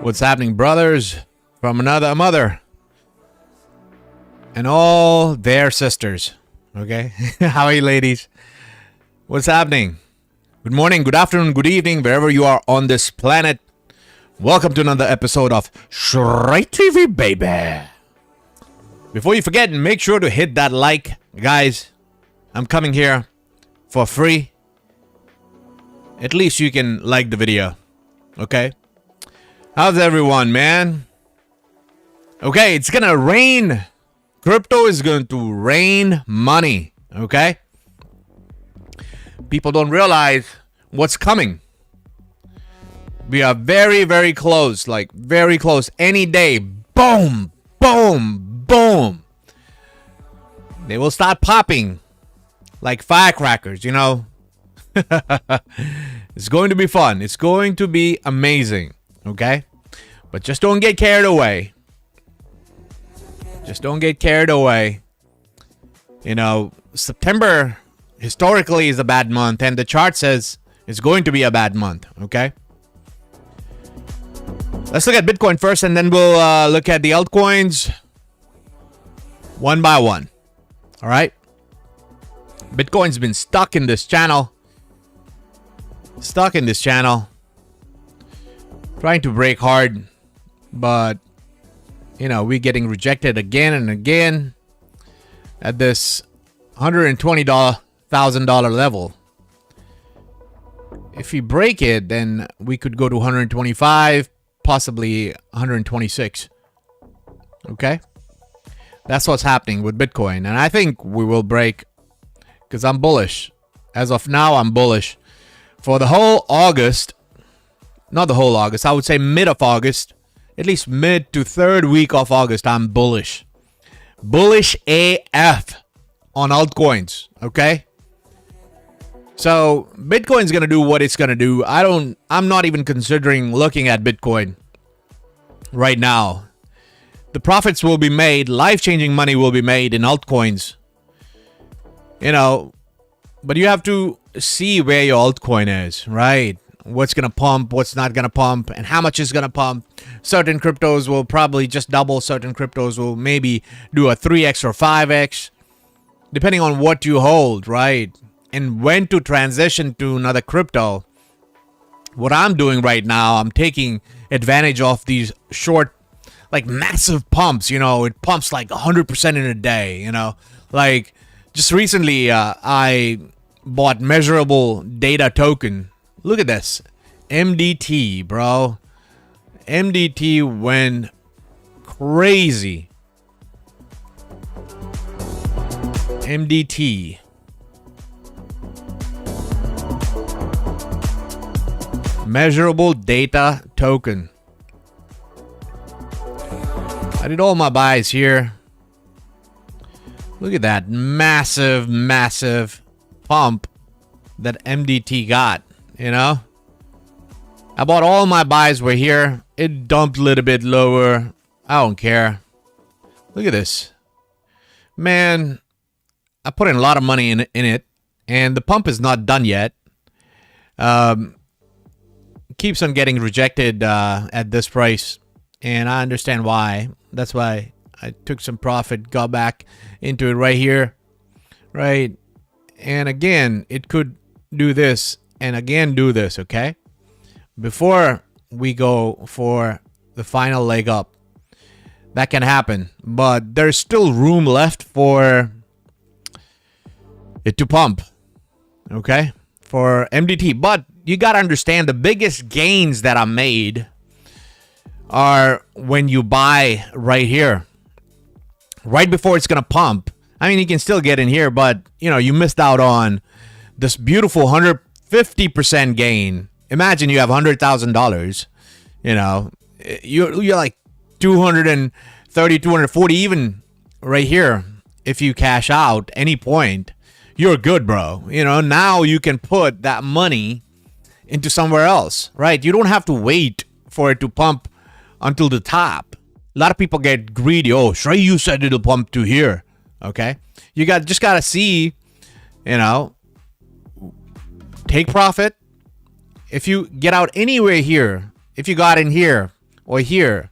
What's happening, brothers from another mother and all their sisters? Okay. How are you, ladies? What's happening? Good morning, good afternoon, good evening, wherever you are on this planet. Welcome to another episode of Straight TV, baby. Before you forget, make sure to hit that like. Guys, I'm coming here for free. At least you can like the video. Okay? How's everyone, man? Okay, it's gonna rain. Crypto is going to rain money. Okay? People don't realize what's coming. We are very, very close. Like, very close. Any day. Boom. Boom. Boom. They will start popping. Like firecrackers, you know? It's going to be fun. It's going to be amazing. Okay? But just don't get carried away. Just don't get carried away. You know, September historically is a bad month, and the chart says it's going to be a bad month. Okay? Let's look at Bitcoin first, and then we'll look at the altcoins one by one. All right? Bitcoin's been stuck in this channel. Trying to break hard, but you know, we're getting rejected again and again at this $120,000 level. If we break it, then we could go to 125, possibly 126. Okay? That's what's happening with Bitcoin, and I think we will break because I'm bullish. As of now, I'm bullish for the whole August. Not the whole August, I would say mid of August. At least mid to third week of August, I'm bullish. Bullish AF on altcoins, okay? So, Bitcoin's going to do what it's going to do. I'm not even considering looking at Bitcoin right now. The profits will be made, life-changing money will be made in altcoins. You know, but you have to see where your altcoin is, right? What's going to pump, what's not going to pump, and how much is going to pump. Certain cryptos will probably just double. Certain cryptos will maybe do a 3x or 5x, depending on what you hold, right? And when to transition to another crypto. What I'm doing right now, I'm taking advantage of these short, like massive pumps. You know, it pumps like 100% in a day, you know. Like, just recently, I bought measurable data token. Look at this. MDT, bro. MDT went crazy. MDT. Measurable data token. I did all my buys here. Look at that massive, massive pump that MDT got. You know, I bought all my buys were here. It dumped a little bit lower. I don't care. Look at this. Man, I put in a lot of money in it. And the pump is not done yet. Keeps on getting rejected at this price. And I understand why. That's why I took some profit, got back into it right here. Right. And again, it could do this. And again, do this, okay? Before we go for the final leg up. That can happen. But there's still room left for it to pump. Okay? For MDT. But you got to understand the biggest gains that I made are when you buy right here. Right before it's going to pump. I mean, you can still get in here, but, you know, you missed out on this beautiful 150% gain. Imagine you have $100,000. You know, you're like 230, 240, even right here. If you cash out any point, you're good, bro. You know, now you can put that money into somewhere else, right? You don't have to wait for it to pump until the top. A lot of people get greedy. Oh, Shrey, you said it'll pump to here. Okay, you just gotta see, you know, take profit. If you get out anywhere here, if you got in here or here,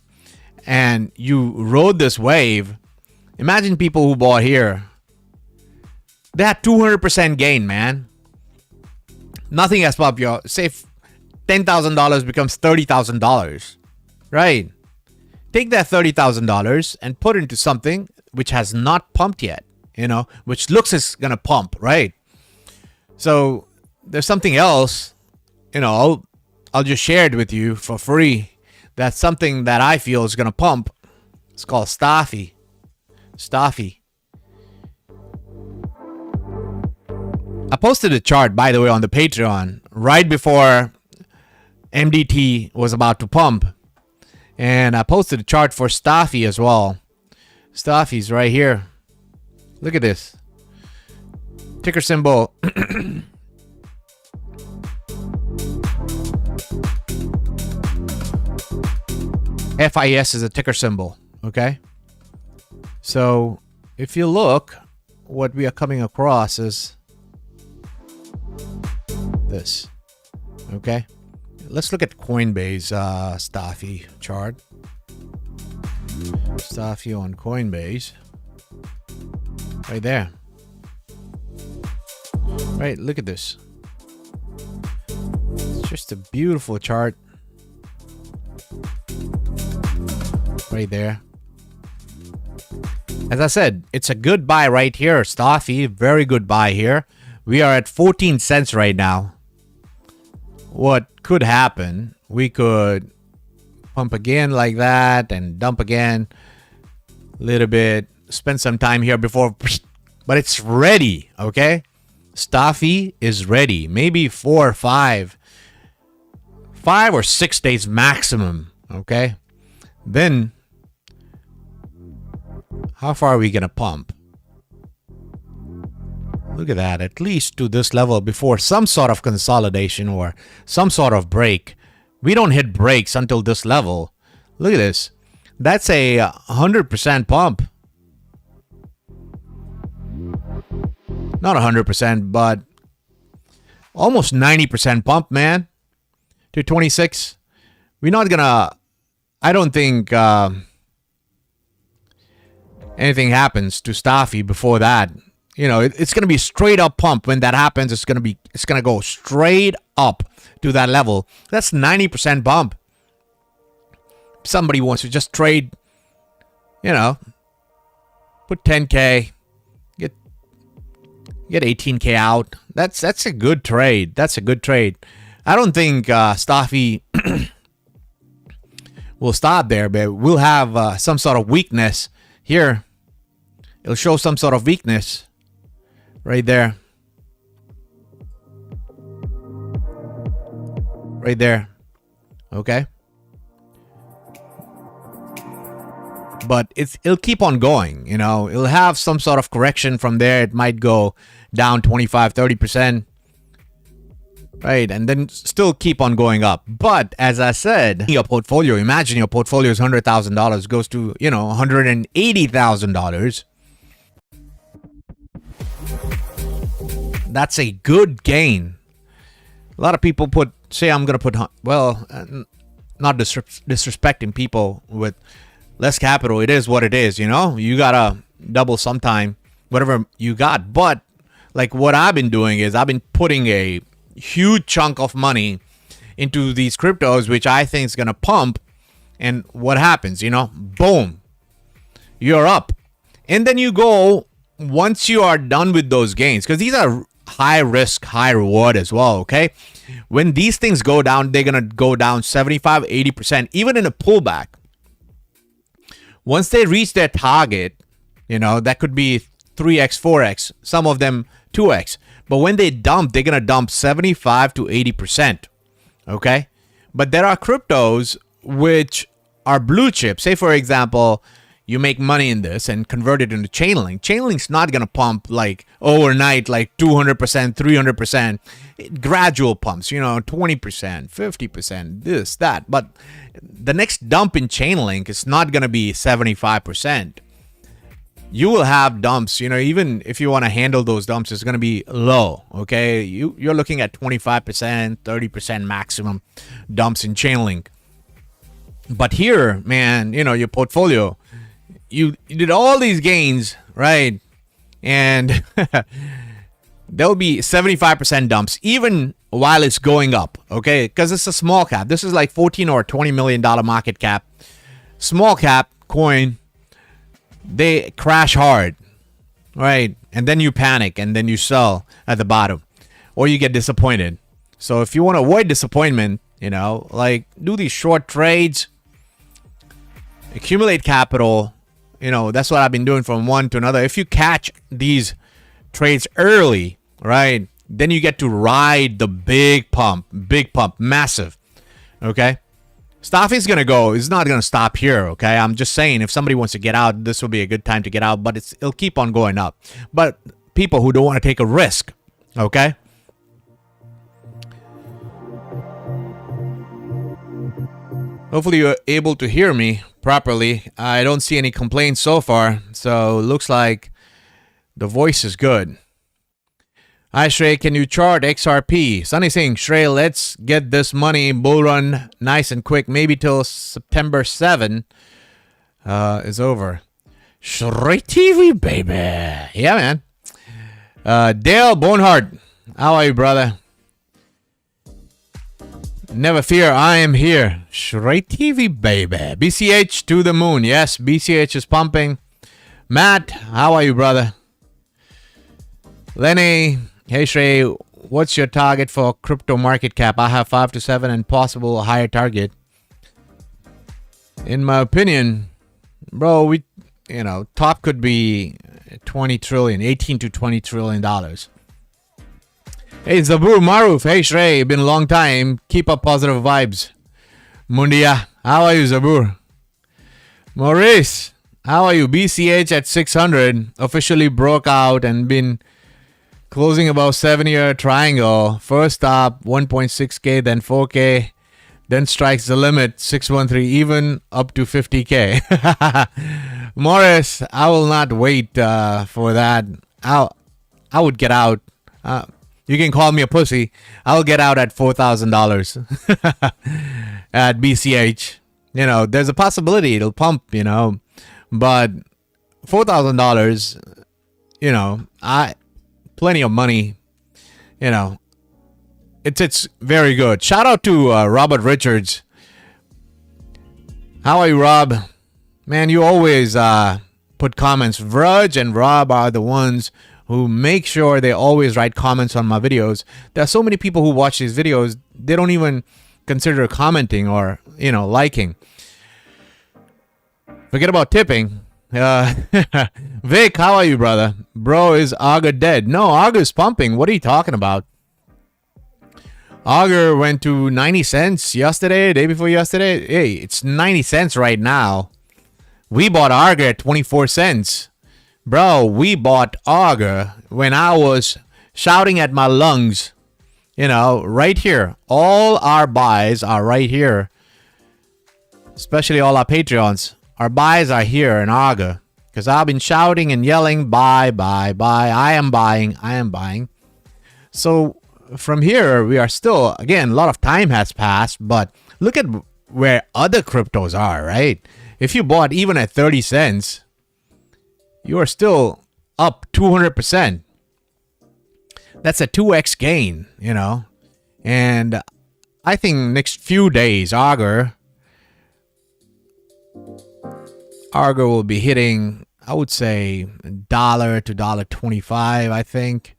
and you rode this wave, imagine people who bought here. They had 200% gain, man. Nothing has popped. Your say $10,000 becomes $30,000, right? Take that $30,000 and put it into something which has not pumped yet, which looks is gonna pump, right? So there's something else, I'll just share it with you for free. That's something that I feel is gonna pump. It's called Stafi. I posted a chart, by the way, on the Patreon right before MDT was about to pump. And I posted a chart for Stafi as well. Stafi's right here. Look at this. Ticker symbol. FIS is a ticker symbol. Okay. So if you look, what we are coming across is this. Okay. Let's look at Coinbase Stafi chart. Stafi on Coinbase. Right there. Right, look at this. It's just a beautiful chart. Right there. As I said, it's a good buy right here, Stafi. Very good buy here. We are at 14 cents right now. What could happen, we could pump again like that and dump again a little bit, spend some time here before, but it's ready. Okay, Stafi is ready. Maybe 4 or 5 or 6 days maximum. Okay, then how far are we gonna pump? Look at that, at least to this level before some sort of consolidation or some sort of break. We don't hit breaks until this level. Look at this. That's a 100% pump. Not 100%, but almost 90% pump, man. To 26. We're not gonna... I don't think anything happens to Stafi before that. It's going to be a straight up pump. When that happens, it's going to go straight up to that level. That's 90% bump. Somebody wants to just trade, put 10K, get 18K out. That's a good trade. That's a good trade. I don't think Stafi will stop there, but we'll have some sort of weakness here. It'll show some sort of weakness. Right there. Right there. Okay. But it'll keep on going, It'll have some sort of correction from there. It might go down 25-30%. Right, and then still keep on going up. But as I said, your portfolio, imagine your portfolio is $100,000, goes to, $180,000. That's a good gain. A lot of people say I'm going to put, not disrespecting people with less capital. It is what it is, You got to double sometime, whatever you got. But like what I've been doing is I've been putting a huge chunk of money into these cryptos, which I think is going to pump. And what happens, boom, you're up. And then you go, once you are done with those gains, because these are high risk, high reward as well, okay? When these things go down, they're going to go down 75-80%, even in a pullback. Once they reach their target, that could be 3x, 4x, some of them 2x. But when they dump, they're going to dump 75-80%, okay? But there are cryptos which are blue chip. Say, for example, you make money in this and convert it into Chainlink. Chainlink's not going to pump like overnight, like 200%, 300%. Gradual pumps, 20%, 50%, this, that. But the next dump in Chainlink is not going to be 75%. You will have dumps, even if you want to handle those dumps, it's going to be low, okay? You're looking at 25%, 30% maximum dumps in Chainlink. But here, man, you know, your portfolio, you did all these gains, right? And there'll be 75% dumps, even while it's going up, okay? Because it's a small cap. This is like 14 or $20 million market cap. Small cap coin, they crash hard, right? And then you panic and then you sell at the bottom, or you get disappointed. So if you want to avoid disappointment, you know, like do these short trades, accumulate capital. You know, that's what I've been doing from one to another. If you catch these trades early, right, then you get to ride the big pump, massive. Okay, Stafi's gonna go. It's not gonna stop here. Okay, I'm just saying, if somebody wants to get out, this will be a good time to get out. But it'll keep on going up. But people who don't want to take a risk, okay. Hopefully you're able to hear me properly. I don't see any complaints so far, so looks like the voice is good. Hi Shrey, can you chart XRP? Sunny saying, Shrey, let's get this money bull run nice and quick. Maybe till September 7 is over. Shrey TV, baby. Yeah, man. Dale Bonehart, how are you, brother? Never fear, I am here. Shrey TV, baby. BCH to the moon. Yes, BCH is pumping. Matt, how are you, brother? Lenny, hey Shrey, what's your target for crypto market cap? I have 5 to 7 and possible higher target. In my opinion, bro, top could be 20 trillion, 18 to 20 trillion dollars. Hey, Zabur Maruf. Hey, Shrey. Been a long time. Keep up positive vibes. Mundia. How are you, Zabur? Maurice. How are you? BCH at 600. Officially broke out and been closing about 7-year triangle. First stop, 1.6K, then 4K. Then strikes the limit, 613, even up to 50K. Morris, I will not wait for that. I would get out. You can call me a pussy. I'll get out at $4,000 at BCH. You know, there's a possibility it'll pump, you know, but $4,000, you know, plenty of money, you know, it's very good. Shout out to Robert Richards. How are you, Rob? Man, you always put comments. Verge and Rob are the ones who make sure they always write comments on my videos. There are so many people who watch these videos, they don't even consider commenting or, you know, liking. Forget about tipping. Vic, how are you, brother? Bro, is Augur dead? No, Augur's pumping. What are you talking about? Augur went to 90 cents yesterday, day before yesterday. Hey, it's 90 cents right now. We bought Augur at 24 cents. Bro, we bought Augur when I was shouting at my lungs, you know, right here. All our buys are right here, especially all our Patreons. Our buys are here in Augur because I've been shouting and yelling, buy, buy, buy. I am buying. So from here, we are still, again, a lot of time has passed, but look at where other cryptos are, right? If you bought even at 30 cents, you are still up 200%. That's a 2x gain, you know. And I think next few days, Augur will be hitting, I would say, $1 to $1.25, I think.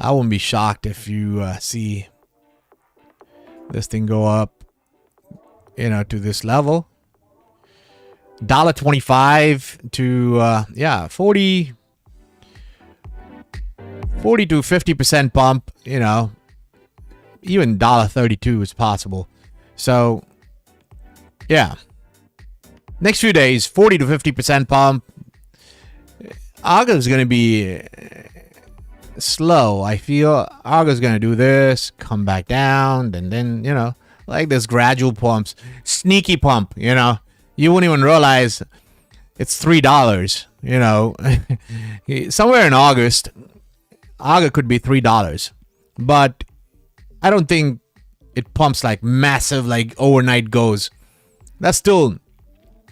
I wouldn't be shocked if you see this thing go up, you know, to this level. $1.25 to 40 to 50% pump, you know. Even $1.32 is possible. So yeah, next few days, 40 to 50% pump. Augur is going to be slow. I feel Augur is going to do this, come back down, and then, you know, like this gradual pumps, sneaky pump, you know. You won't even realize it's $3, you know. Somewhere in August, Augur could be $3. But I don't think it pumps like massive, like overnight goes. That's still,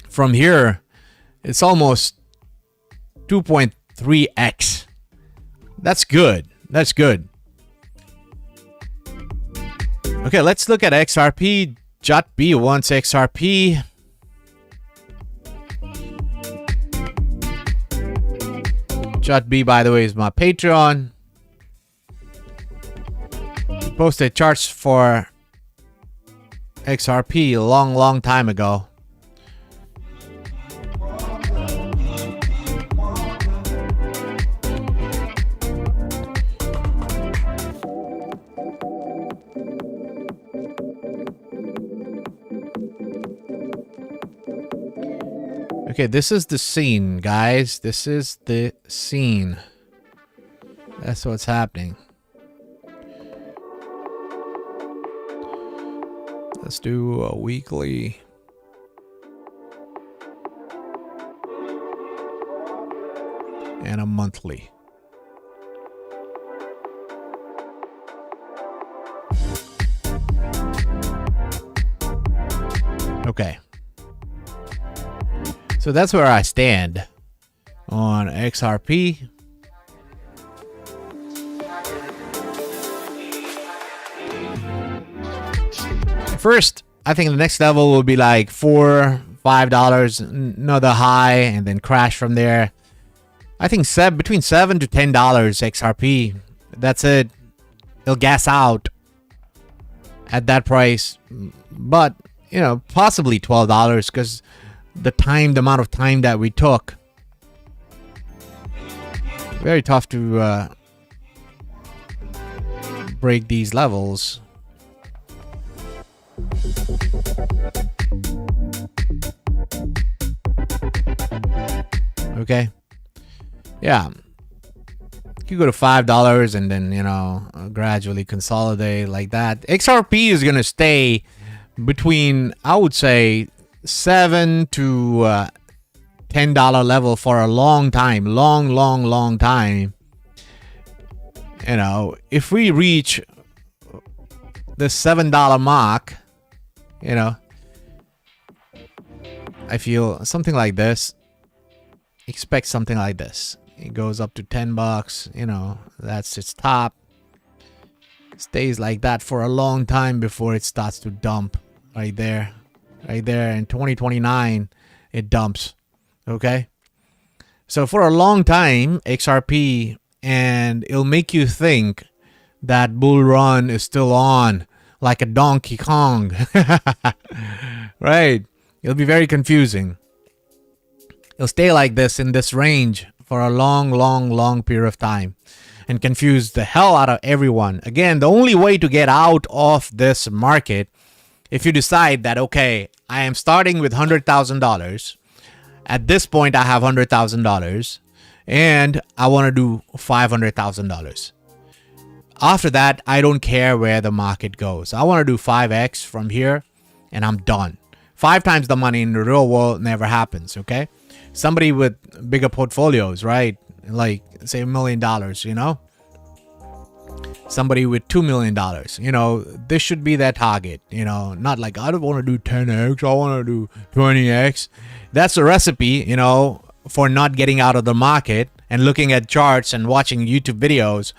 from here, it's almost 2.3x. That's good. That's good. Okay, let's look at XRP. JotB wants XRP. JotB, by the way, is my Patreon. Posted charts for XRP a long time ago. Okay, this is the scene, guys. This is the scene. That's what's happening. Let's do a weekly. And a monthly. Okay. So that's where I stand on XRP. First, I think the next level will be like $4-5, another high, and then crash from there. I think between $7 to $10 XRP. That's it. It'll gas out at that price, but you know, possibly $12 because the amount of time that we took. Very tough to break these levels. Okay. Yeah. You go to $5 and then, you know, gradually consolidate like that. XRP is going to stay between, I would say, $7 to $10 level for a long time. Long time. You know, if we reach the $7 mark, you know, I feel something like this. Expect something like this. It goes up to $10, you know, that's its top. Stays like that for a long time before it starts to dump. Right there in 2029 it dumps. Okay, so for a long time XRP, and it'll make you think that bull run is still on, like a Donkey Kong. Right, it'll be very confusing. It'll stay like this in this range for a long period of time and confuse the hell out of everyone. Again, the only way to get out of this market, if you decide that, okay, I am starting with $100,000. At this point, I have $100,000 and I want to do $500,000. After that, I don't care where the market goes. I want to do 5x from here and I'm done. 5 times the money in the real world never happens, okay? Somebody with bigger portfolios, right? Like, say $1 million, you know? Somebody with $2 million, you know, this should be their target, you know, not like, I don't want to do 10x, I want to do 20x. That's a recipe, you know, for not getting out of the market and looking at charts and watching YouTube videos.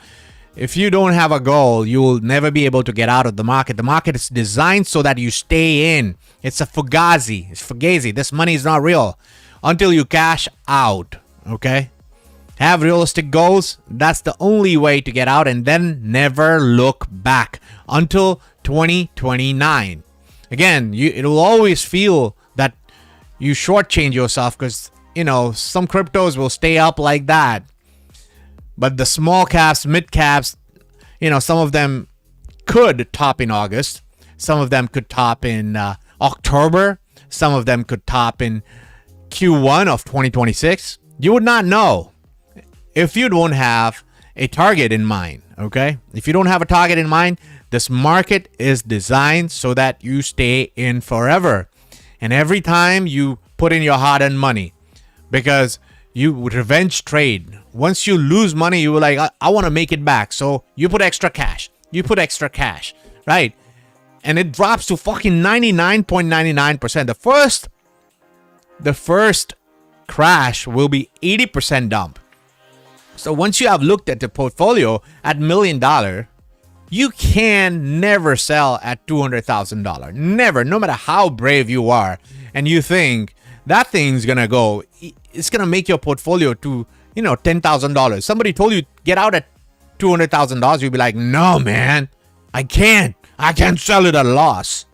If you don't have a goal, you will never be able to get out of the market. The market is designed so that you stay in. It's a fugazi. It's fugazi. This money is not real until you cash out, okay? Have realistic goals. That's the only way to get out, and then never look back until 2029. Again, it will always feel that you shortchange yourself because, you know, some cryptos will stay up like that. But the small caps, mid caps, you know, some of them could top in August. Some of them could top in October. Some of them could top in Q1 of 2026. You would not know if you don't have a target in mind, okay? If you don't have a target in mind, this market is designed so that you stay in forever. And every time you put in your hard-earned money, because you would revenge trade. Once you lose money, you were like, I want to make it back. So you put extra cash. You put extra cash, right? and it drops to fucking 99.99%. The first crash will be 80% dump. So once you have looked at the portfolio at $1 million, you can never sell at $200,000. Never, no matter how brave you are, and you think that thing's gonna go, it's gonna make your portfolio to, you know, $10,000. Somebody told you get out at $200,000, you'd be like, no, man, I can't sell it at a loss.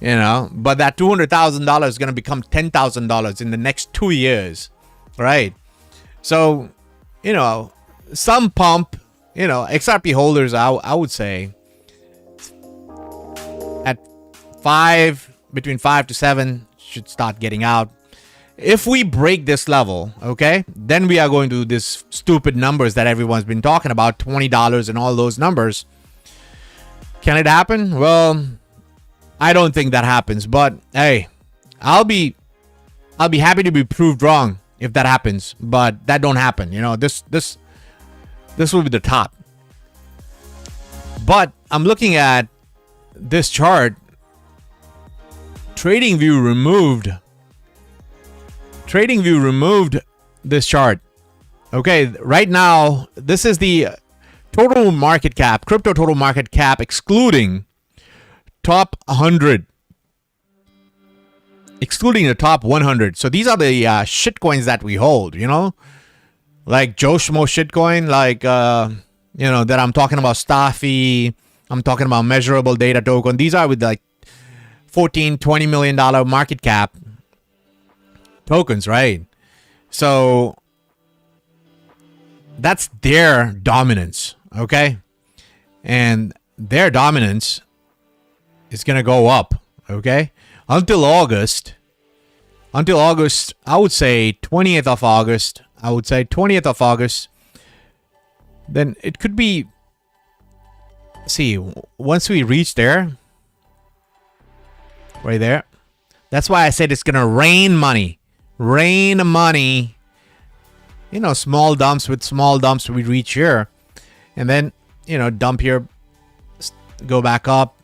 You know, but that $200,000 is gonna become $10,000 in the next 2 years, right? So, you know, some pump, you know, XRP holders, I would say at between 5 to 7 should start getting out. If we break this level, okay, then we are going to this stupid numbers that everyone's been talking about, $20 and all those numbers. Can it happen? Well, I don't think that happens, but hey, I'll be happy to be proved wrong if that happens, but that don't happen. You know, this will be the top. But I'm looking at this chart. TradingView removed this chart. Okay, right now this is the total market cap, crypto total market cap excluding top 100. Excluding the top 100. So these are the shit coins that we hold, you know? Like Joe Schmo shitcoin, like you know, that I'm talking about, Stafi, I'm talking about measurable data token. These are with like $14-20 million market cap tokens, right? So that's their dominance, okay? And their dominance is gonna go up, okay? Until August, I would say 20th of August. Then it could be, see, once we reach there, right there, that's why I said it's gonna rain money. You know, small dumps we reach here, and then, you know, dump here, go back up,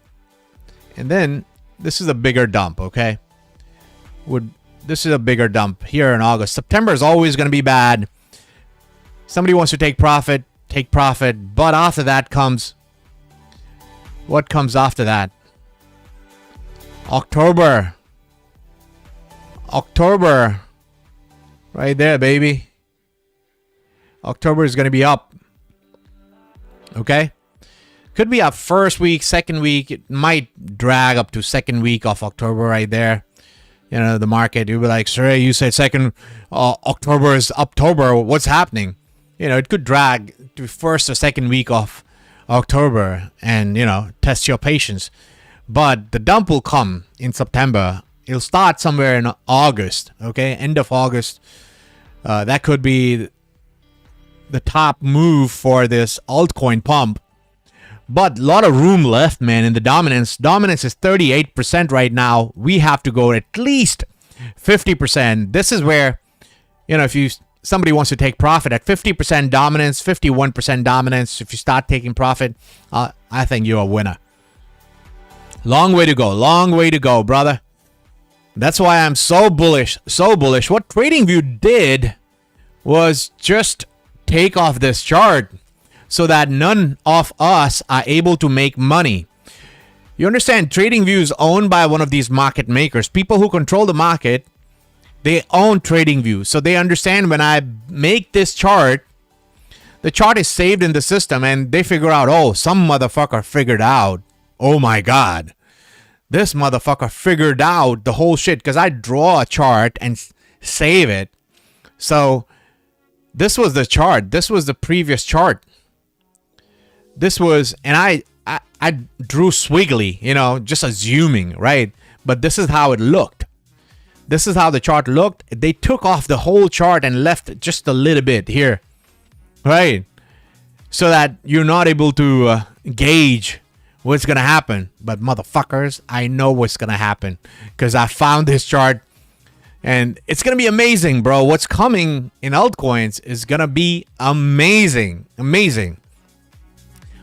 and then this is a bigger dump, okay? This is a bigger dump here in August. September is always going to be bad. Somebody wants to take profit, but after that comes, what comes after that? October, right there, baby. October is going to be up, okay? Could be up first week, second week. It might drag up to second week of October right there. You know, the market, you'll be like, sir, you said second October is October. What's happening? You know, it could drag to first or second week of October and, you know, test your patience. But the dump will come in September. It'll start somewhere in August, okay? End of August. That could be the top move for this altcoin pump. But a lot of room left, man, in the dominance. Dominance is 38% right now. We have to go at least 50%. This is where, you know, if somebody wants to take profit at 50% dominance, 51% dominance, if you start taking profit, I think you're a winner. Long way to go, brother. That's why I'm so bullish. What TradingView did was just take off this chart, so that none of us are able to make money. You understand, TradingView is owned by one of these market makers. People who control the market, they own TradingView. So they understand when I make this chart, the chart is saved in the system and they figure out, oh, some motherfucker figured out. Oh my God. This motherfucker figured out the whole shit, because I draw a chart and save it. So this was the chart. This was the previous chart. This was, and I drew swiggly, you know, just assuming, right? But this is how it looked. This is how the chart looked. They took off the whole chart and left just a little bit here, right? So that you're not able to gauge what's going to happen. But motherfuckers, I know what's going to happen, because I found this chart and it's going to be amazing, bro. What's coming in altcoins is going to be amazing.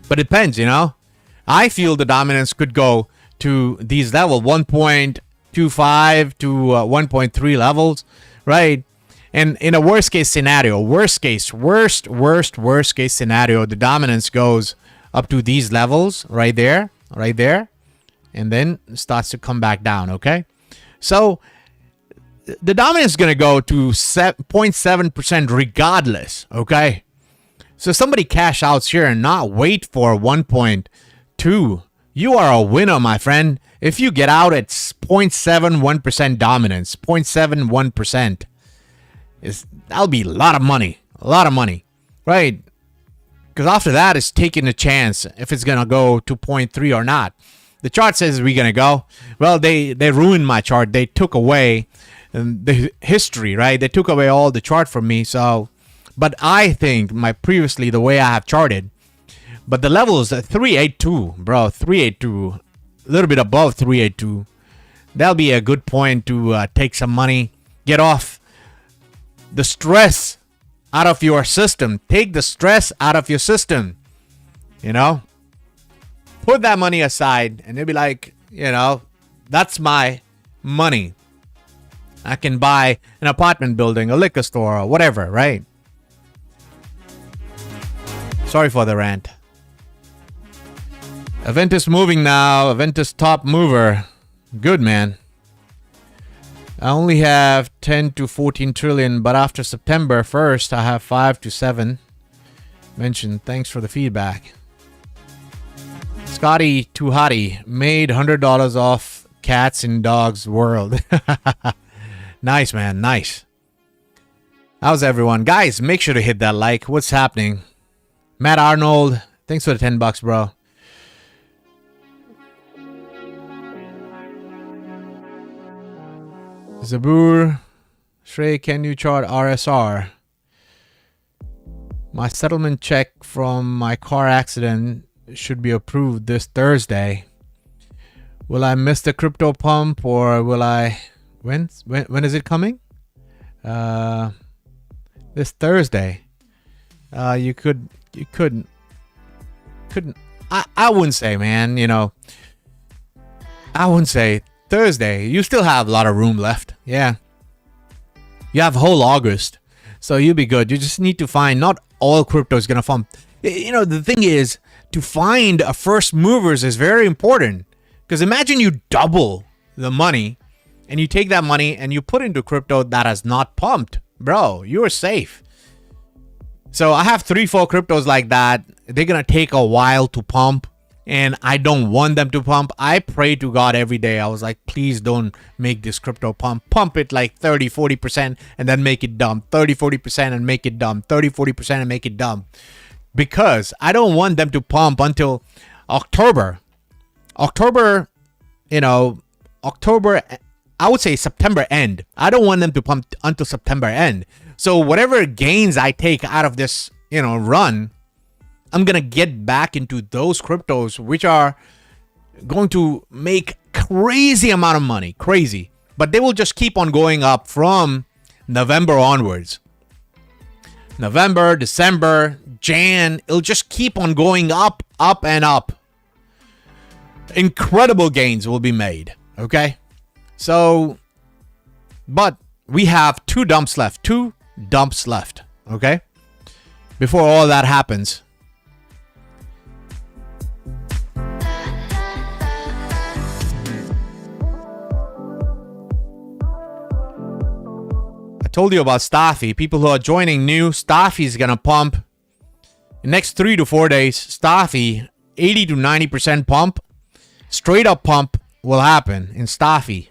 But it depends, you know. I feel the dominance could go to these levels, 1.25 to 1.3 levels, right? And in a worst case scenario, worst case scenario, the dominance goes up to these levels right there, and then starts to come back down, okay? So the dominance is going to go to 0.7% regardless, okay? So somebody cash outs here and not wait for 1.2. You are a winner, my friend. If you get out at 0.71% dominance, 0.71%, that'll be a lot of money, right? Because after that, it's taking a chance if it's going to go to 0.3 or not. The chart says we're going to go. Well, they ruined my chart. They took away the history, right? They took away all the chart from me. So, but I think the way I have charted, but the level is 382, bro. 382, a little bit above 382. That'll be a good point to take some money, get off the stress out of your system. Take the stress out of your system. You know, put that money aside, and they'll be like, you know, that's my money. I can buy an apartment building, a liquor store, or whatever, right? Sorry for the rant. Aventus moving now. Aventus top mover. Good, man. I only have 10 to 14 trillion, but after September 1st, I have 5 to 7. Mentioned. Thanks for the feedback. Scotty Tuhati made $100 off cats and dogs world. Nice, man. Nice. How's everyone? Guys, make sure to hit that like. What's happening? Matt Arnold, thanks for the $10, bro. Zabur, Shrey, can you chart RSR? My settlement check from my car accident should be approved this Thursday. Will I miss the crypto pump, or will I? When is it coming? This Thursday. You couldn't. I wouldn't say, man. You know, I wouldn't say Thursday. You still have a lot of room left. Yeah. You have whole August, so you'll be good. You just need to find. Not all crypto is gonna pump. You know, the thing is, to find a first movers is very important. Because imagine you double the money, and you take that money and you put into crypto that has not pumped, bro. You're safe. So I have 3-4 cryptos like that. They're gonna take a while to pump, and I don't want them to pump. I pray to God every day. I was like, please don't make this crypto pump. Pump it like 30-40% and then make it dump. 30-40% and make it dump. 30-40% and make it dump. Because I don't want them to pump until October. You know, October, I would say September end. I don't want them to pump until September end. So whatever gains I take out of this, you know, run, I'm going to get back into those cryptos, which are going to make crazy amount of money. Crazy. But they will just keep on going up from November onwards. November, December, Jan, it'll just keep on going up, up, and up. Incredible gains will be made. Okay? So, but we have 2 dumps left. 2 dumps left. Okay? Before all that happens. I told you about Stafi. People who are joining new, Stafi is going to pump. In the next 3 to 4 days, Stafi, 80 to 90% pump. Straight up pump will happen in Stafi.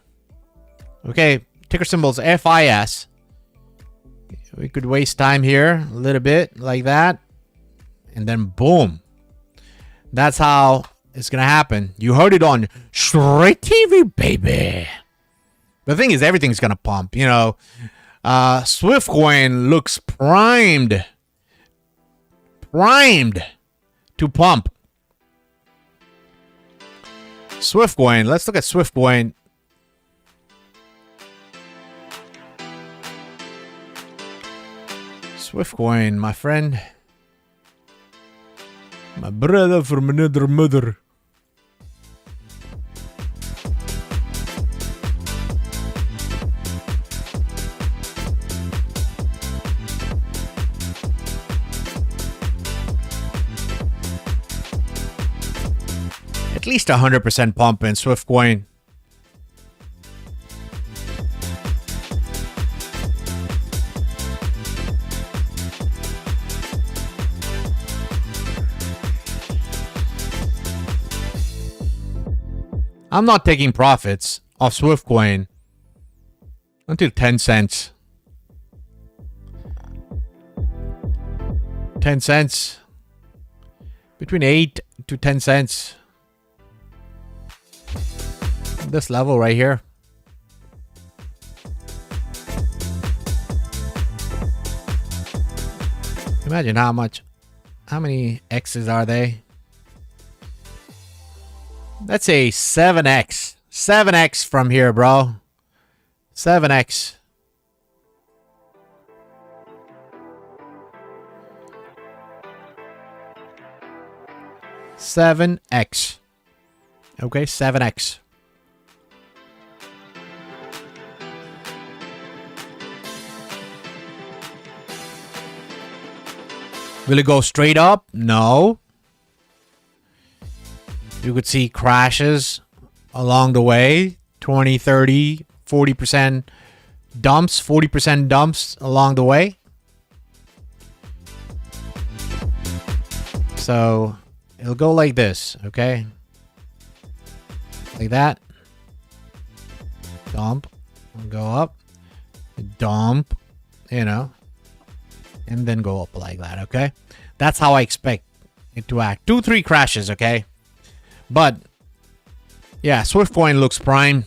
Okay, ticker symbols FIS. We could waste time here a little bit like that. And then boom. That's how it's going to happen. You heard it on Shrey TV, baby. The thing is, everything's going to pump. You know, Swiftcoin looks primed to pump. Swiftcoin. Let's look at Swiftcoin. Swiftcoin, my friend. My brother from another mother. at least 100% pump in Swiftcoin. I'm not taking profits off Swiftcoin until 10 cents. 10 cents. Between 8 to 10 cents. This level right here. Imagine how many X's are they? That's a 7x. 7x from here, bro. 7x. Okay, 7x. Will it go straight up? No. You could see crashes along the way. 20, 30, 40% dumps. 40% dumps along the way. So it'll go like this, okay? Like that. Dump. Go up. Dump. You know. And then go up like that, okay? That's how I expect it to act. 2-3 crashes, okay? But, yeah, Swiftcoin looks prime.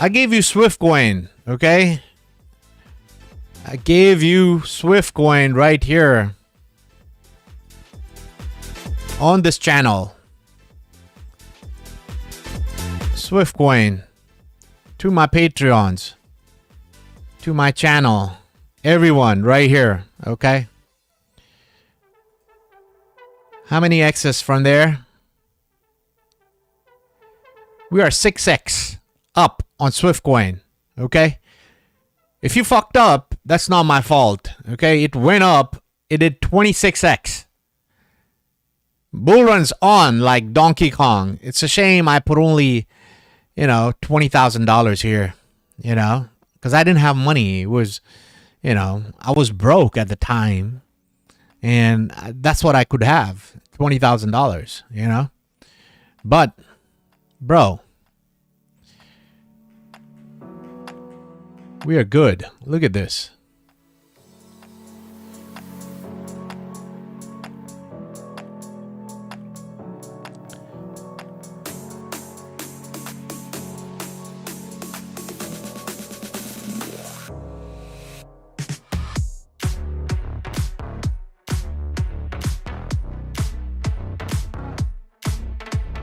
I gave you Swiftcoin, okay? I gave you Swiftcoin right here on this channel. Swiftcoin to my Patreons, to my channel, everyone right here, okay? How many X's from there? We are 6x up on Swiftcoin, okay? If you fucked up, that's not my fault, okay? It went up, it did 26x. Bull runs on like Donkey Kong. It's a shame I put only, $20,000 here, because I didn't have money. It was, I was broke at the time, and that's what I could have, $20,000, But, bro, we are good. Look at this.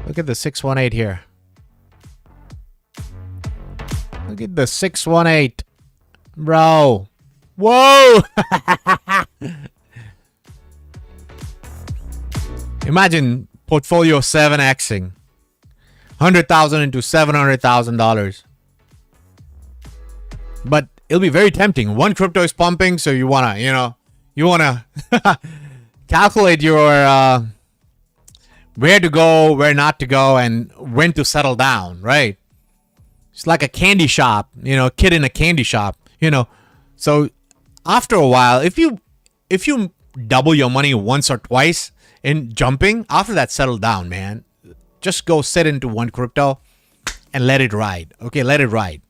Look at the 618 here. Look at the 618. Bro. Whoa. Imagine portfolio 7xing. 100,000 into $700,000. But it'll be very tempting. One crypto is pumping, so you wanna, calculate your where to go, where not to go, and when to settle down, right? It's like a candy shop, a kid in a candy shop, So after a while, if you double your money once or twice in jumping, after that, settle down, man. Just go sit into one crypto and let it ride. Okay, let it ride.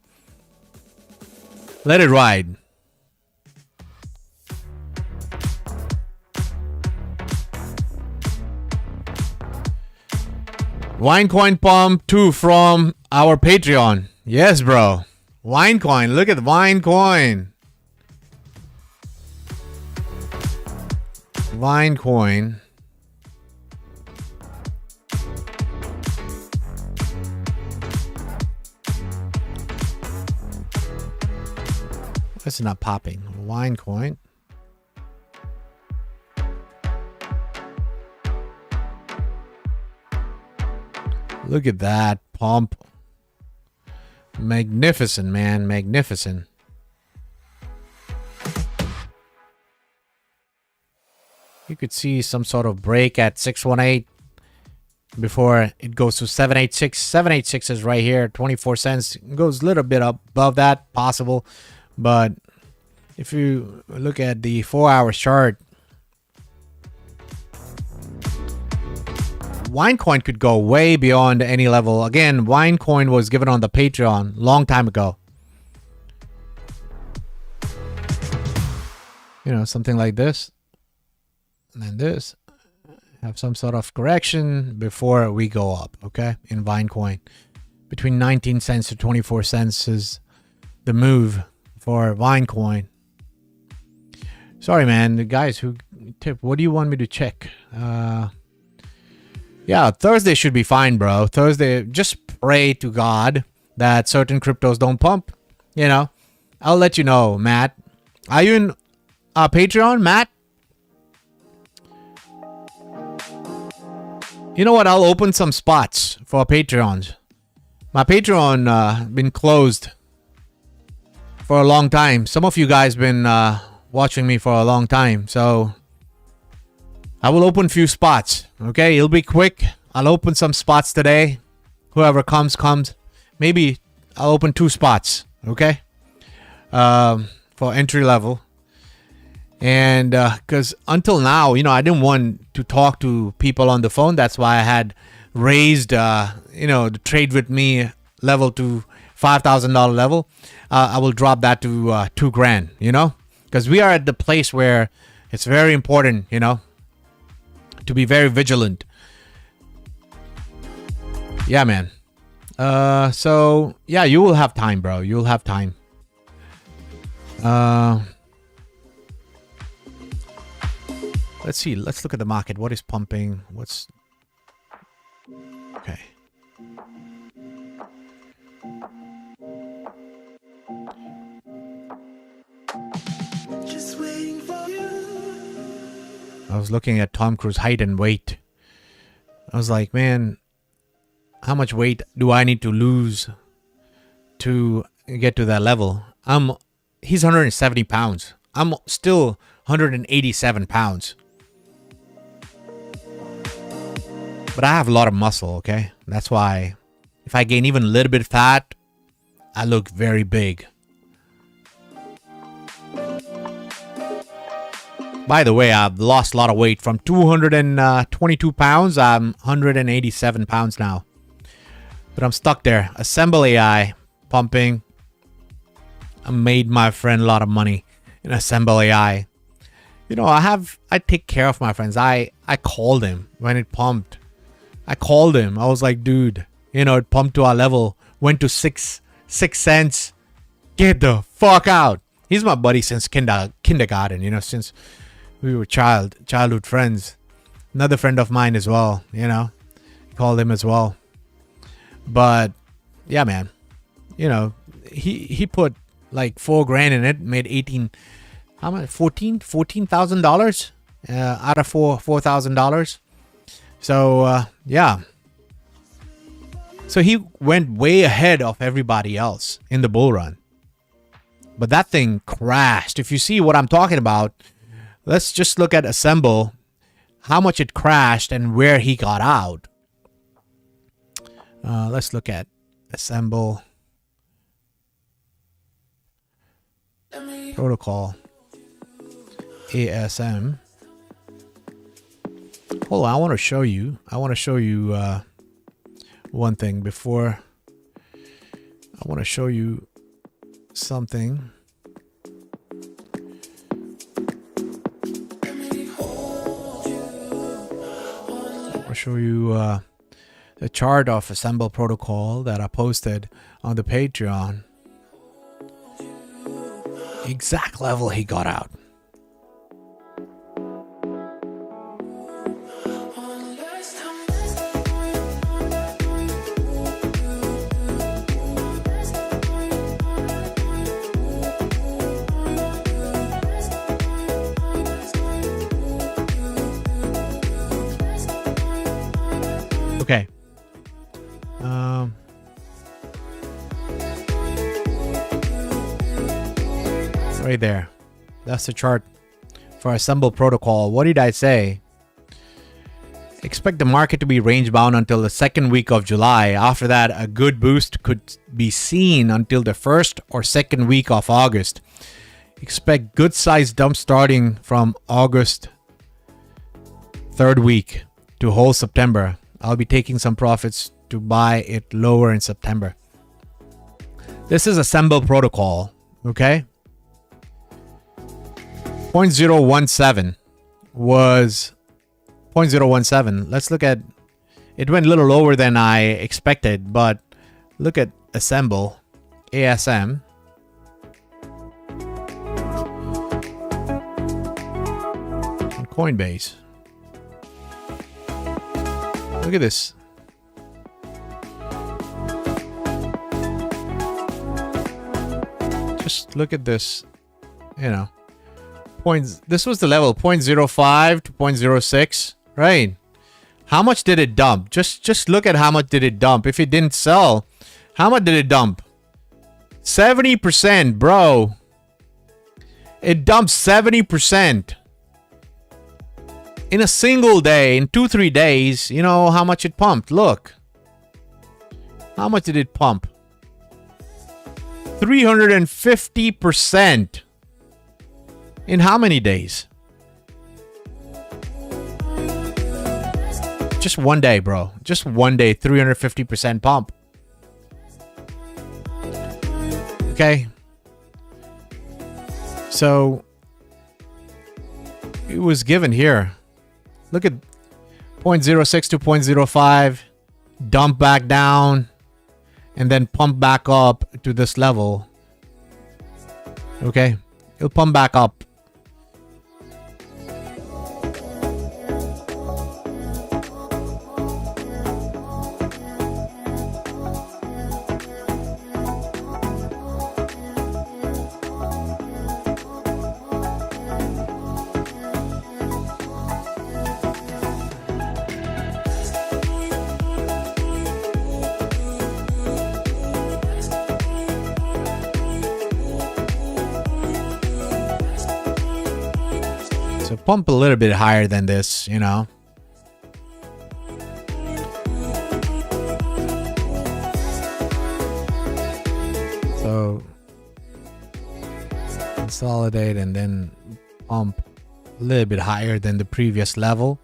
Let it ride. Vinecoin pump 2 from our Patreon. Yes, bro. Vinecoin. Look at Vinecoin. Vinecoin. It's not popping. Vinecoin. Look at that pump. Magnificent, man. Magnificent. You could see some sort of break at 618 before it goes to 786. 786 is right here, 24 cents. It goes a little bit above that, possible. But if you look at the 4-hour chart, Vinecoin could go way beyond any level. Again, Vinecoin was given on the Patreon long time ago. You know, something like this. And then this. Have some sort of correction before we go up, okay? In Vinecoin. Between 19 cents to 24 cents is the move for Vinecoin. Sorry, man. The guys who tip, what do you want me to check? Yeah, Thursday should be fine, bro. Thursday, just pray to God that certain cryptos don't pump. You know, I'll let you know, Matt. Are you in Patreon, Matt? You know what? I'll open some spots for Patreons. My Patreon been closed for a long time. Some of you guys been watching me for a long time, so I will open few spots. Okay, it'll be quick. I'll open some spots today. Whoever comes. Maybe I'll open 2 spots. Okay, for entry level. And because until now, you know, I didn't want to talk to people on the phone. That's why I had raised, you know, the trade with me level to $5,000 level. I will drop that to $2,000. You know, because we are at the place where it's very important, you know, to be very vigilant. Yeah, man. So yeah, you will have time, bro. You'll have time. Let's see. Let's look at the market. What is pumping? What's... Okay. Just waiting for you. I was looking at Tom Cruise height and weight. I was like, man, how much weight do I need to lose to get to that level? He's 170 pounds. I'm still 187 pounds. But I have a lot of muscle, okay? That's why if I gain even a little bit of fat, I look very big. By the way, I've lost a lot of weight. From 222 pounds, I'm 187 pounds now. But I'm stuck there. Assemble AI, pumping. I made my friend a lot of money in Assemble AI. You know, I take care of my friends. I called him when it pumped. I called him. I was like, dude, you know, it pumped to our level, went to 6 cents. Get the fuck out. He's my buddy since kindergarten, you know, since we were childhood friends. Another friend of mine as well, you know, called him as well. But yeah, man, you know, he put like $4,000 in it, made 18, how much? $14,000 out of $4,000. So yeah, so he went way ahead of everybody else in the bull run. But that thing crashed. If you see what I'm talking about, let's just look at Assemble, how much it crashed and where he got out. Let's look at Assemble protocol, ASM. Hold on, I want to show you one thing before. I want to show you something. I'll show you the chart of Assemble protocol that I posted on the Patreon. Exact level he got out. Okay. Right there. That's the chart for Assemble Protocol. What did I say? Expect the market to be range bound until the second week of July. After that, a good boost could be seen until the first or second week of August. Expect good sized dump starting from August 3rd week to whole September. I'll be taking some profits to buy it lower in September. This is Assemble Protocol, okay? 0.017 was 0.017. Let's look at it. Went a little lower than I expected, but look at Assemble ASM. And Coinbase. Look at this. Just look at this, you know, points. This was the level 0.05 to 0.06, right? How much did it dump? Just look at how much did it dump. If it didn't sell, how much did it dump? 70%, bro. It dumped 70% in a single day. In 2-3 days, you know how much it pumped. Look, how much did it pump? 350% in how many days? Just one day, bro. Just one day, 350% pump. Okay. So it was given here. Look at 0.06 to 0.05, dump back down, and then pump back up to this level. Okay, it'll pump back up. So pump a little bit higher than this, you know. So consolidate and then pump a little bit higher than the previous level,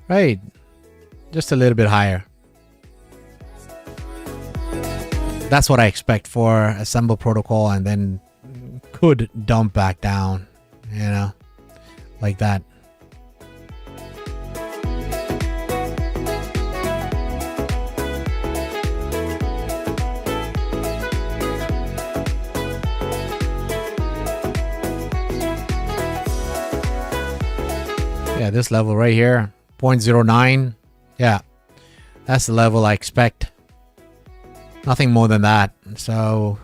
right? Just a little bit higher. That's what I expect for Assemble Protocol, and then could dump back down, you know. Like that. Yeah, this level right here, 0.09. Yeah, that's the level I expect. Nothing more than that. So,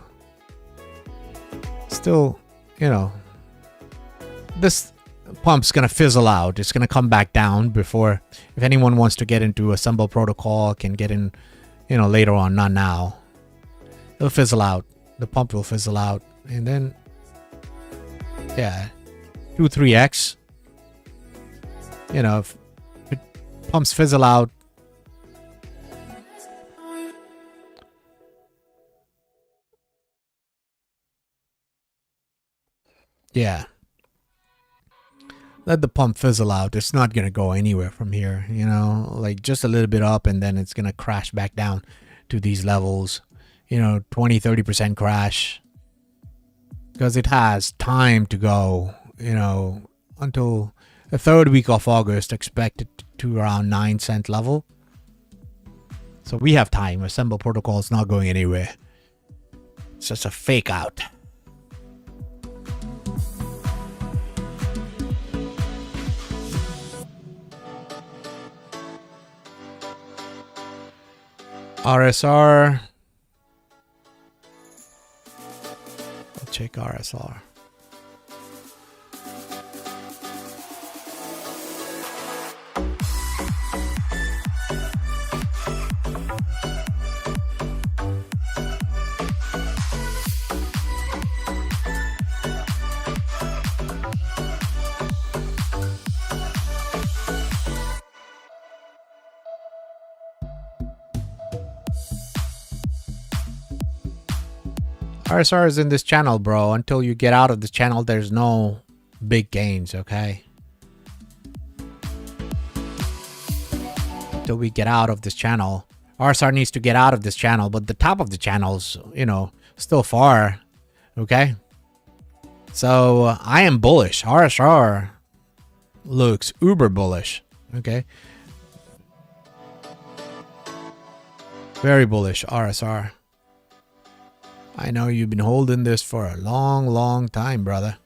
still, you know, this pump's gonna fizzle out. It's gonna come back down before, if anyone wants to get into Assemble Protocol, can get in, you know, later on, not now. It'll fizzle out. The pump will fizzle out, and then yeah, 2-3x. You know, if it pumps fizzle out, yeah. Let the pump fizzle out. It's not going to go anywhere from here, you know, like just a little bit up, and then it's going to crash back down to these levels, you know, 20-30% crash, because it has time to go, you know, until the 3rd week of August, expected to around 9-cent level. So we have time. Assemble Protocol is not going anywhere. It's just a fake out. RSR. Let's check RSR. RSR is in this channel, bro. Until you get out of this channel, there's no big gains, okay? Until we get out of this channel. RSR needs to get out of this channel, but the top of the channel's, you know, still far, okay? So I am bullish. RSR looks uber bullish, okay? Very bullish, RSR. I know you've been holding this for a long time, brother.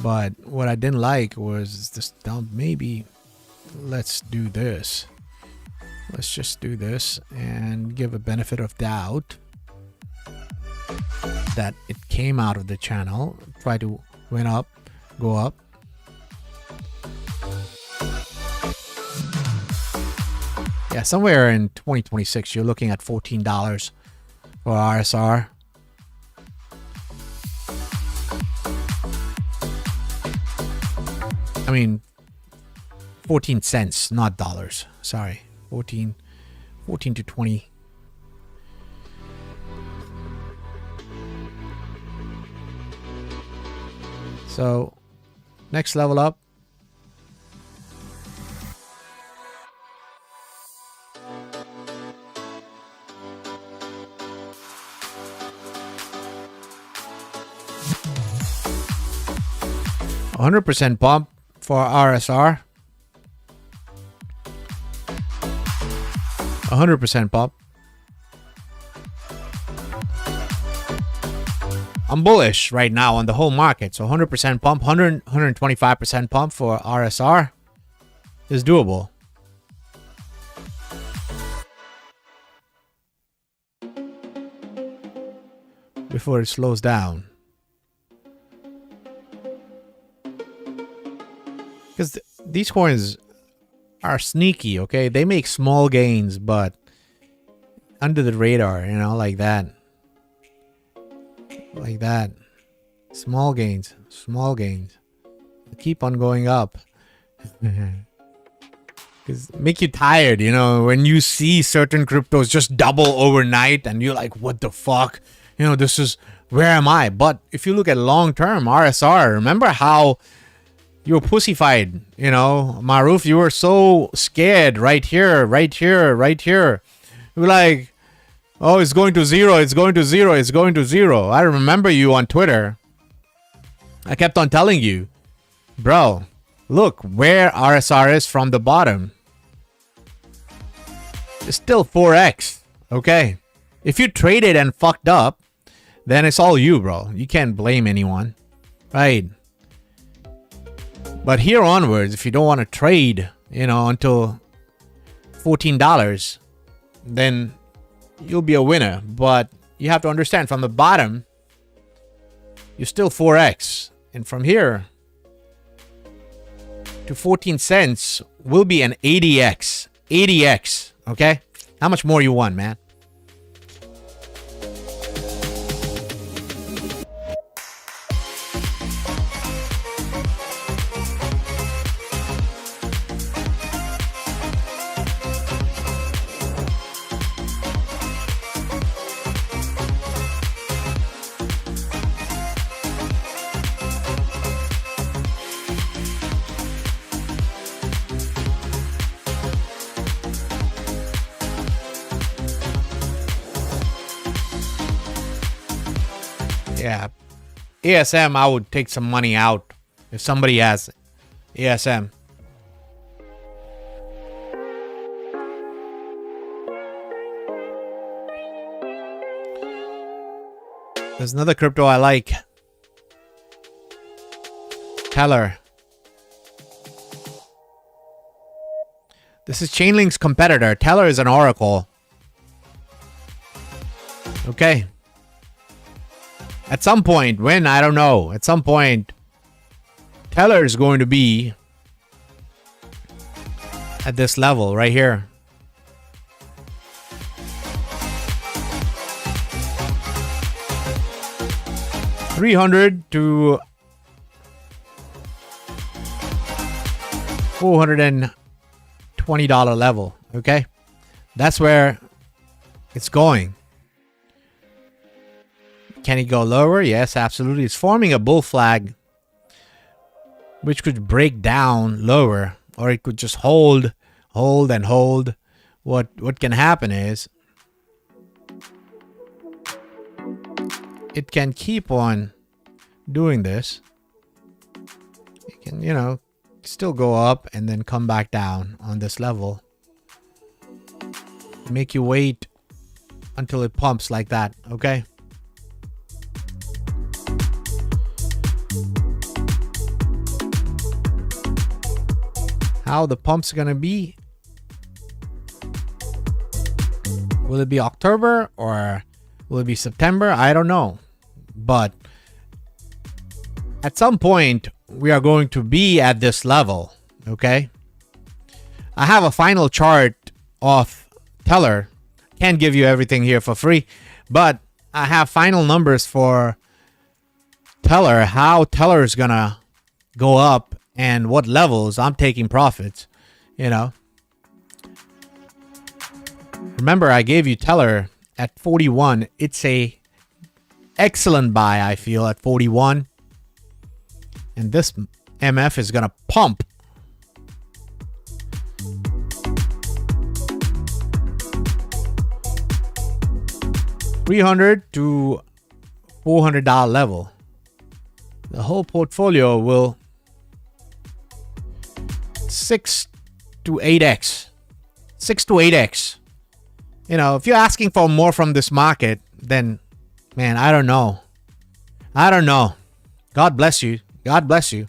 But what I didn't like was this. Maybe let's do this. Let's just do this and give a benefit of doubt that it came out of the channel. Try to went up, go up. Yeah, somewhere in 2026, you're looking at $14 for RSR. I mean, 14 cents, not dollars. Sorry, 14 to 20. So, next level up. $100% pump for RSR. 100% pump. I'm bullish right now on the whole market. So 100% pump, 125% pump for RSR is doable. Before it slows down. Because these coins are sneaky, okay? They make small gains, but under the radar, you know, like that. Like that. Small gains. Small gains. Keep on going up. Because make you tired, you know, when you see certain cryptos just double overnight and you're like, what the fuck? You know, this is, where am I? But if you look at long-term RSR, remember how you were pussyfied, you know, Maruf, you were so scared right here, right here, right here. You were like, oh, it's going to zero, it's going to zero, it's going to zero. I remember you on Twitter. I kept on telling you, bro, look where RSR is from the bottom. It's still 4x, okay? If you traded and fucked up, then it's all you, bro. You can't blame anyone, right? But here onwards, if you don't want to trade, you know, until $14, then you'll be a winner. But you have to understand, from the bottom, you're still 4x. And from here to 14 cents will be an 80x. 80x, okay? How much more you want, man? Yeah, ASM, I would take some money out if somebody has ASM. There's another crypto I like. Teller. This is Chainlink's competitor. Teller is an oracle. Okay. At some point, when, I don't know. At some point, Teller is going to be at this level right here. $300 to $420 level. Okay, that's where it's going. Can it go lower? Yes, absolutely. It's forming a bull flag, which could break down lower, or it could just hold, and hold. What can happen is it can keep on doing this. It can, you know, still go up and then come back down on this level. Make you wait until it pumps like that, okay? How the pump's gonna be? Will it be October or will it be September? I don't know. But at some point, we are going to be at this level, okay? I have a final chart of Teller. Can't give you everything here for free, but I have final numbers for Teller, how Teller is gonna go up and what levels I'm taking profits, you know. Remember, I gave you Teller at 41. It's a excellent buy, I feel, at 41. And this MF is gonna pump. $300 to $400 level. The whole portfolio will 6 to 8x. 6 to 8x. You know, if you're asking for more from this market, then, man, I don't know. I don't know. God bless you. God bless you.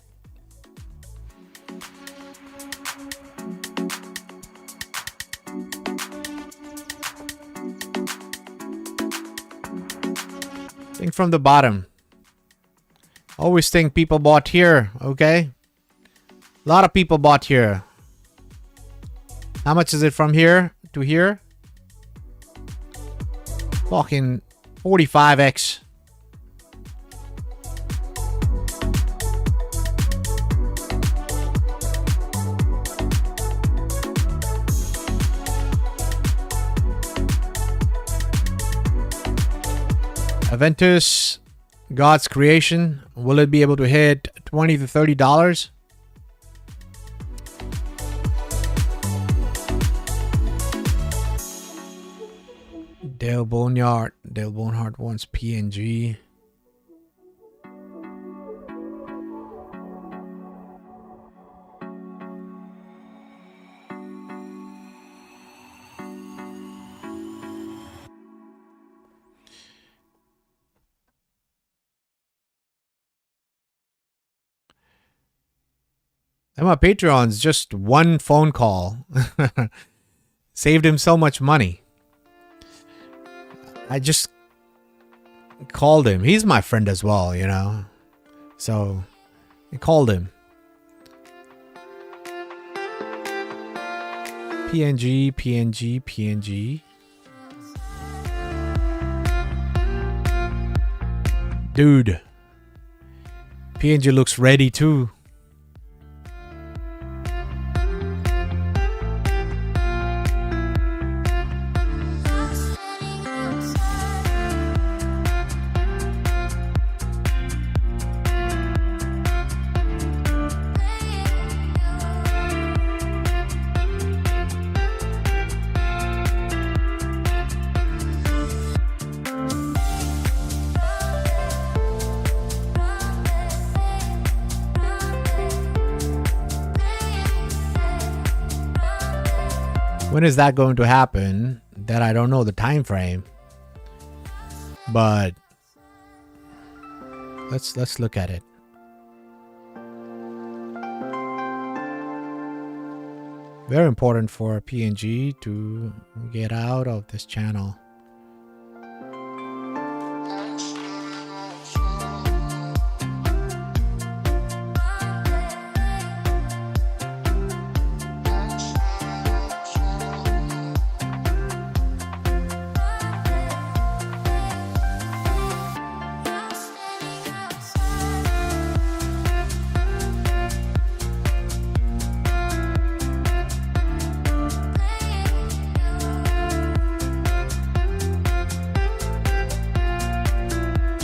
Think from the bottom. Always think people bought here, okay? A lot of people bought here. How much is it from here to here? Talking 45x. Aventus, God's creation. Will it be able to hit $20 to $30? Dale Bonehart wants PNG. And my Patreon's just one phone call. Saved him so much money. I just called him. He's my friend as well, you know. So I called him. PNG, PNG, PNG. Dude. PNG looks ready too. When is that going to happen? That I don't know the time frame. But let's look at it. Very important for PNG to get out of this channel.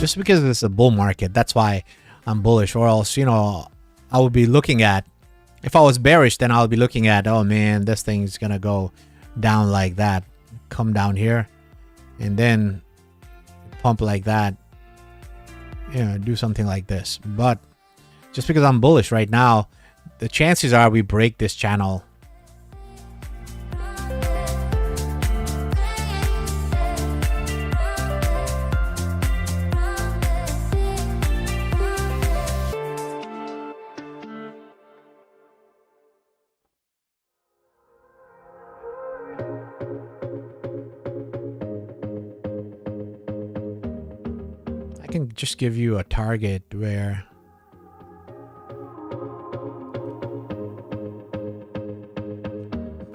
just because it's a bull market, that's why I'm bullish. Or else, you know, I would be looking at, if I was bearish, then I'll be looking at, oh man, this thing's gonna go down like that, come down here, and then pump like that, you know, do something like this. But just because I'm bullish right now, the chances are we break this channel. I can just give you a target where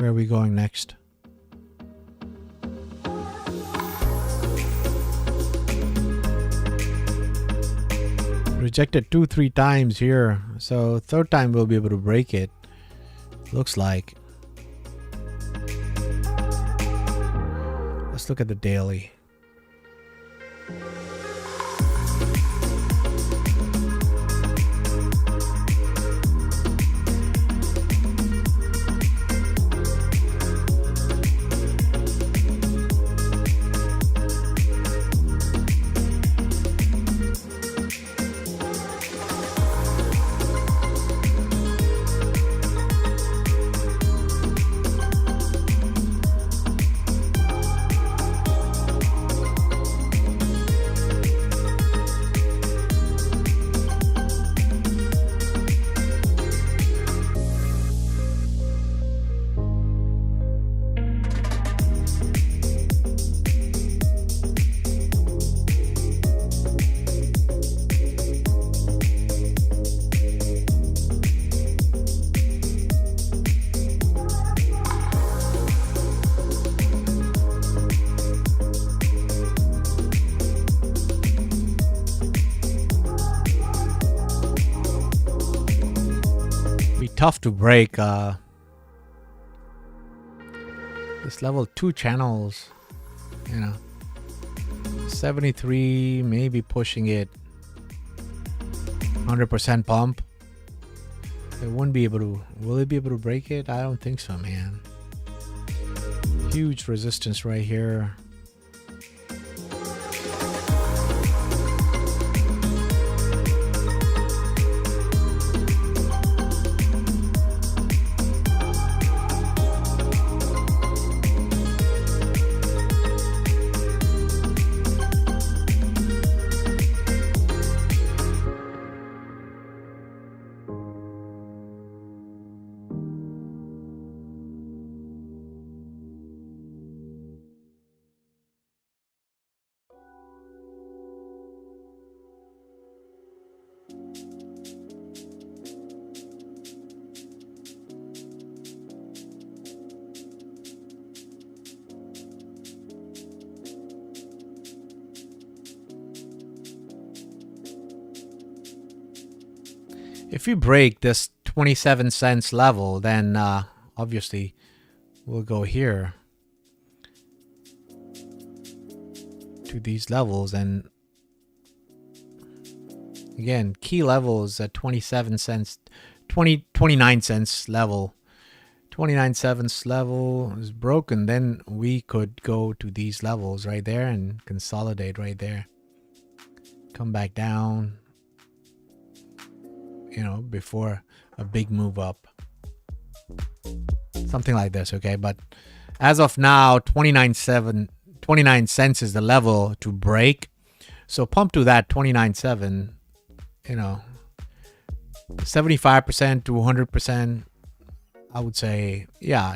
are we going next? Rejected 2-3 times here, so third time we'll be able to break it, looks like. Let's look at the daily. Tough to break this level 2 channels, you know. 73, maybe pushing it 100% pump. It wouldn't be able to, will it be able to break it? I don't think so, man. Huge resistance right here. If we break this 27 cents level, then obviously we'll go here to these levels, and again, key levels at 27 cents, 29 cents level. 29 cents level is broken, then we could go to these levels right there and consolidate right there. Come back down, you know, before a big move up. Something like this, okay? But as of now, 29 cents is the level to break. So pump to that 29.7, you know, 75% to 100%. I would say, yeah,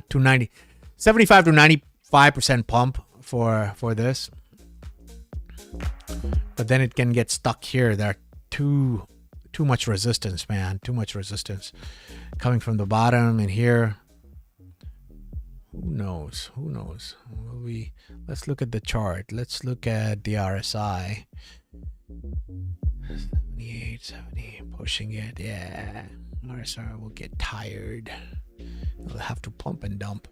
75 to 95% pump for this. But then it can get stuck here. There are too much resistance, man. Too much resistance coming from the bottom and here. Who knows? Who knows? Let's look at the chart. Let's look at the RSI. 78, 70, pushing it. Yeah, RSI will get tired. It'll have to pump and dump.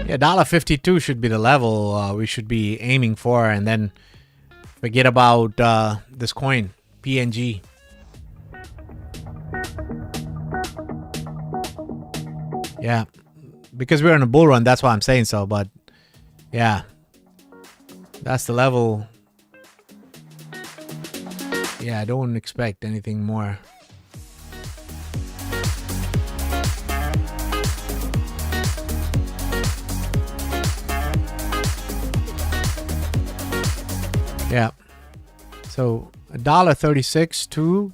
Yeah, $1.52 should be the level we should be aiming for, and then forget about this coin, PNG. Yeah, because we're in a bull run, that's why I'm saying so. But yeah, that's the level. Yeah, I don't expect anything more. Yeah. So $1.36 to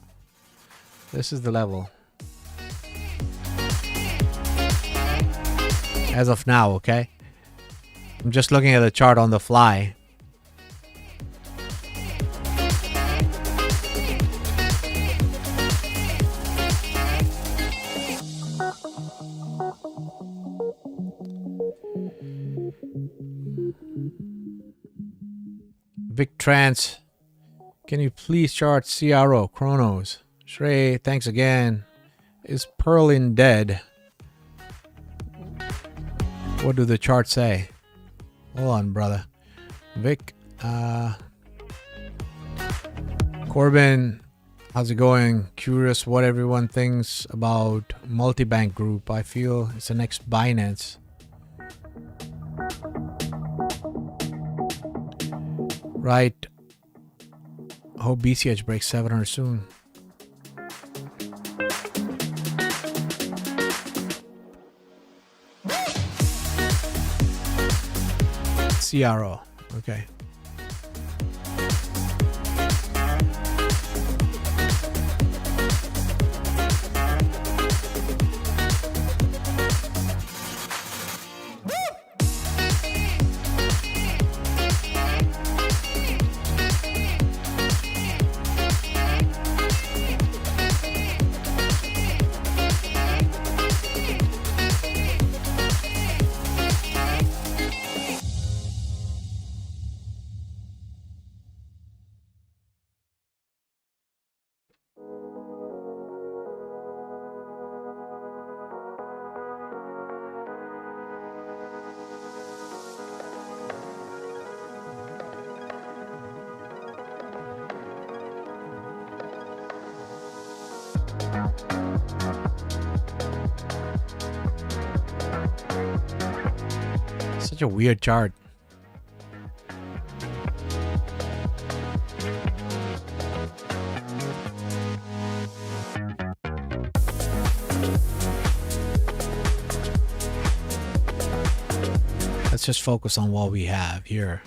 this is the level. As of now, okay? I'm just looking at the chart on the fly. Vic Trans, can you please chart CRO? Chronos. Shrey, thanks again. Is Perlin dead? What do the charts say? Hold on, brother. Vic, Corbin, how's it going? Curious what everyone thinks about multi-bank group. I feel it's the next Binance. Right. Hope BCH breaks 700 soon. CRO. Okay. Such a weird chart. Let's just focus on what we have here.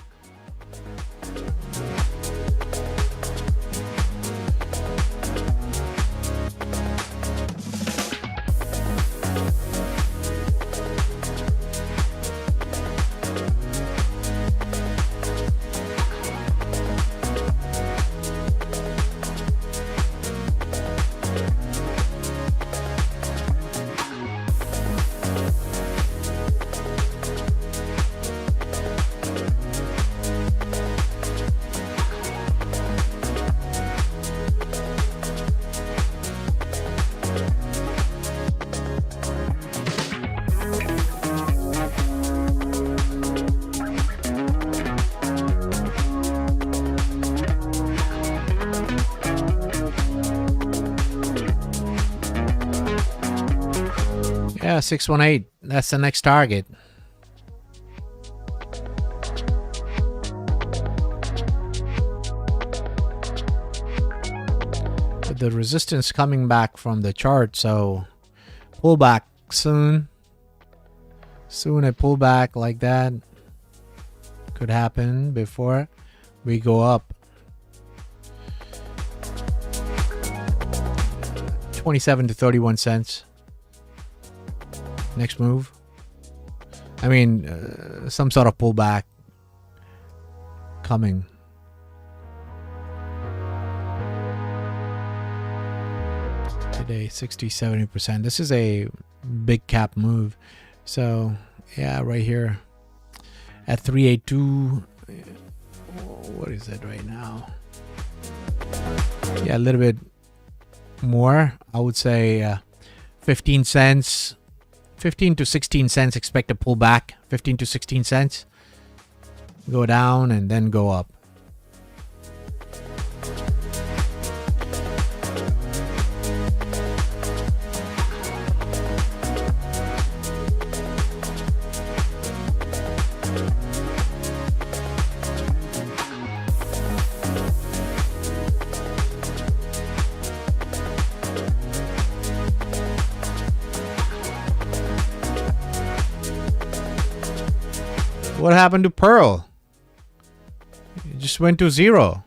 Yeah, 618. That's the next target. But the resistance coming back from the chart, so pull back soon. Soon a pullback like that could happen before we go up. 27 to 31 cents. Next move. I mean, some sort of pullback coming. Today, 60-70%. This is a big cap move. So, yeah, right here at 382. What is it right now? Yeah, a little bit more. I would say 15 cents. 15 to 16 cents. Expect a pullback. 15 to 16 cents. Go down and then go up. What happened to Pearl? It just went to 0.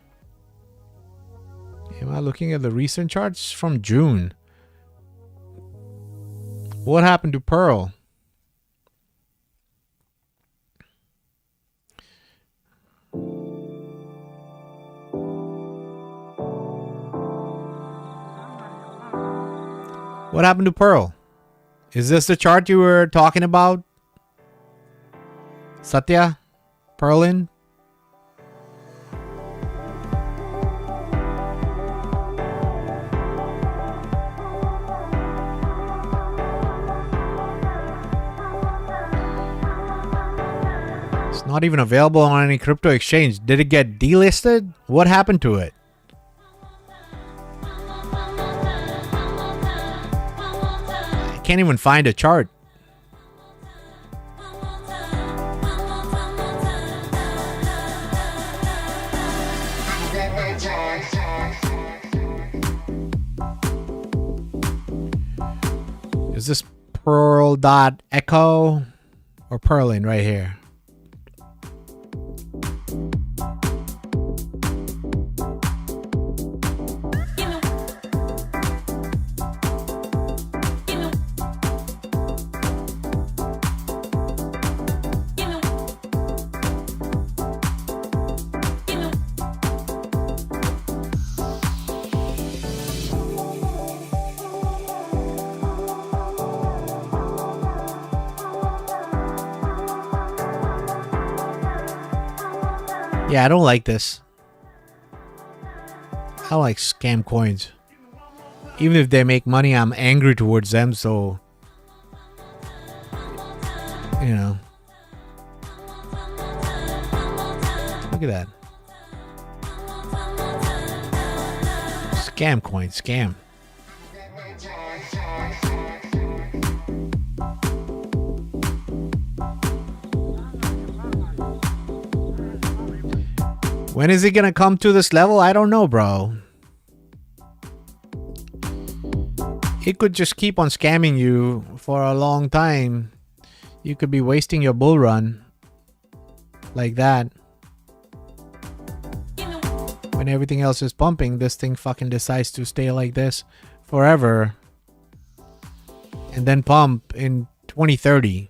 Am I looking at the recent charts from June? What happened to Pearl? What happened to Pearl? Is this the chart you were talking about? Satya? Perlin? It's not even available on any crypto exchange. Did it get delisted? What happened to it? I can't even find a chart. Is this Pearl.echo or Perlin right here? Yeah, I don't like this. I don't like scam coins. Even if they make money, I'm angry towards them, so you know. Look at that. Scam coin, scam. When is it gonna come to this level? I don't know, bro. It could just keep on scamming you for a long time. You could be wasting your bull run like that. When everything else is pumping, this thing fucking decides to stay like this forever and then pump in 2030.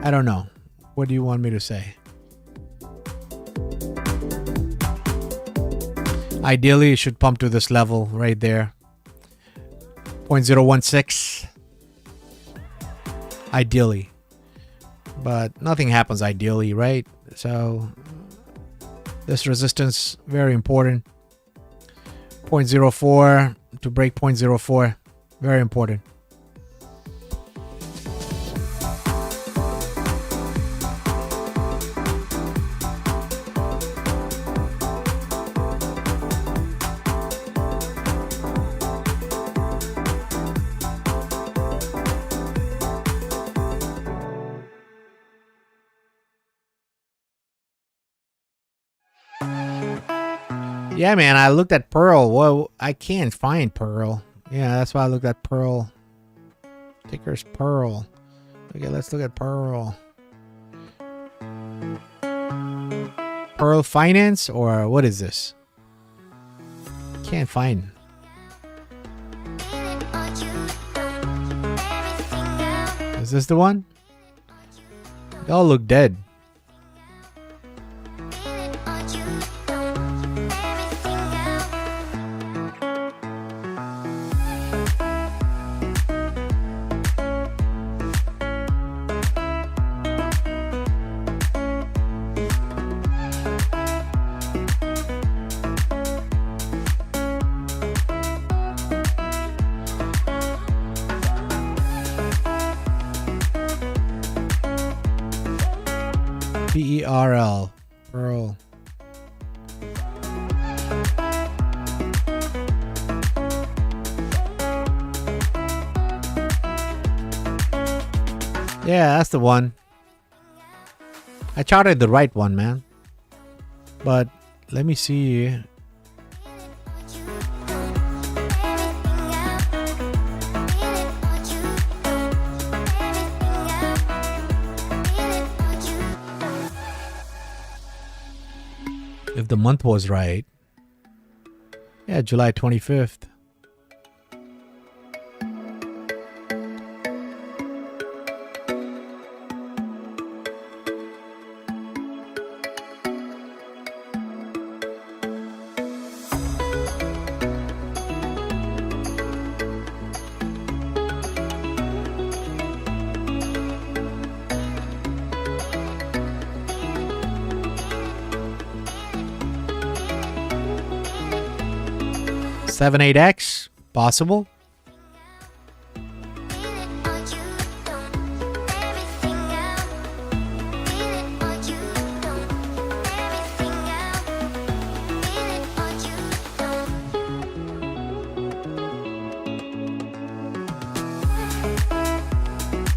I don't know. What do you want me to say? Ideally, it should pump to this level right there. 0.016. Ideally. But nothing happens ideally, right? So this resistance, very important. 0.04 to break 0.04. Very important. Yeah, man, I looked at Pearl. Well, I can't find Pearl. Yeah, that's why I looked at Pearl. Ticker's Pearl. Okay, let's look at Pearl. Pearl Finance, or what is this? Can't find. Is this the one? They all look dead. P-E-R-L. Pearl. Yeah, that's the one. I charted the right one, man. But let me see. If the month was right. Yeah, July 25th. Seven, 8x possible.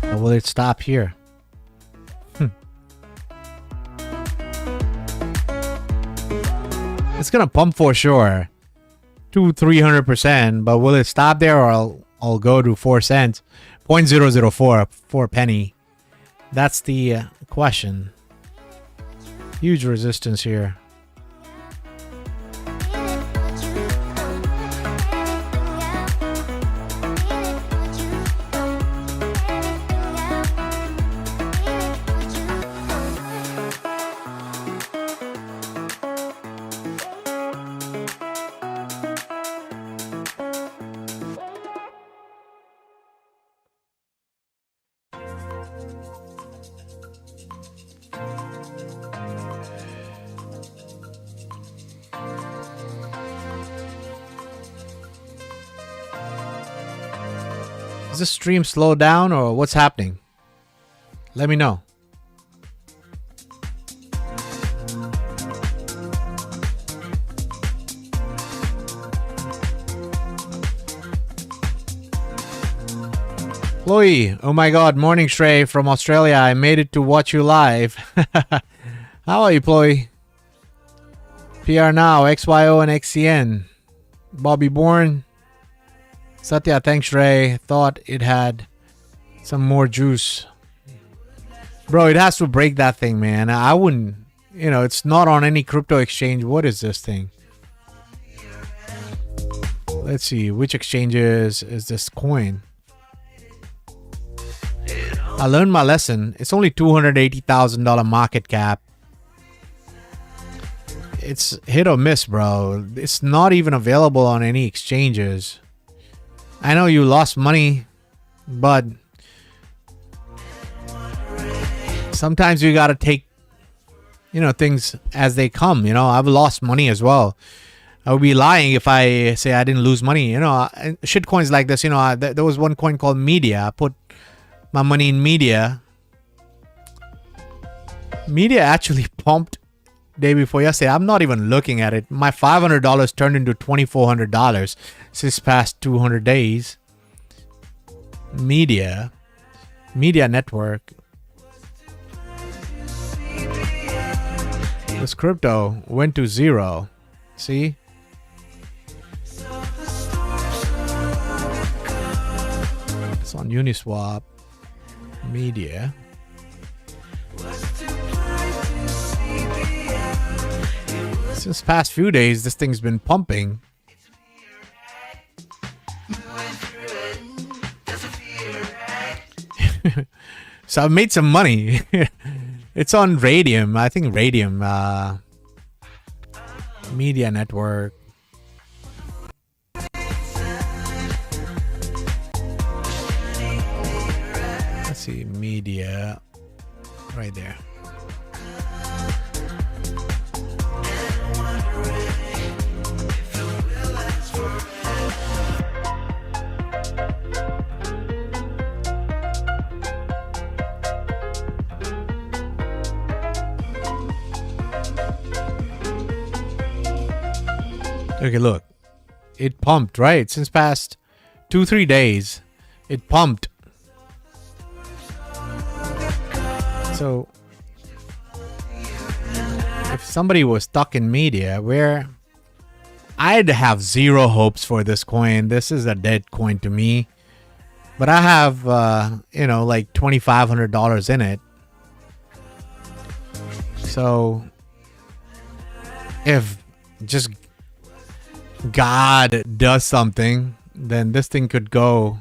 Or will it stop here? It's gonna pump for sure. 200-300%, but will it stop there, or I'll go to 4 cents, 0.004, 4 penny. That's the question. Huge resistance here. Is this stream slowed down or what's happening? Let me know. Chloe, oh my god, morning Shrey from Australia. I made it to watch you live. How are you, Chloe? PR Now, XYO and XCN. Bobby Bourne. Satya, thanks Ray. Thought it had some more juice. Bro, it has to break that thing, man. I wouldn't, you know, it's not on any crypto exchange. What is this thing? Let's see, which exchanges is this coin? I learned my lesson. It's only $280,000 market cap. It's hit or miss, bro. It's not even available on any exchanges. I know you lost money, but sometimes you gotta take, you know, things as they come. You know, I've lost money as well. I would be lying if I say I didn't lose money. You know, shit coins like this. You know, there was one coin called Media. I put my money in Media. Media actually pumped day before yesterday. I'm not even looking at it. My $500 turned into $2,400 since past 200 days. Media network. This crypto went to zero. See? It's on Uniswap. Media. Since past few days, this thing's been pumping. So I've made some money. It's on Radium. I think Radium. Media network. Let's see. Media. Right there. Okay, look. It pumped, right? Since past 2-3 days, it pumped. So if somebody was stuck in media, where I'd have zero hopes for this coin. This is a dead coin to me. But I have, like $2,500 in it. So if just God does something, then this thing could go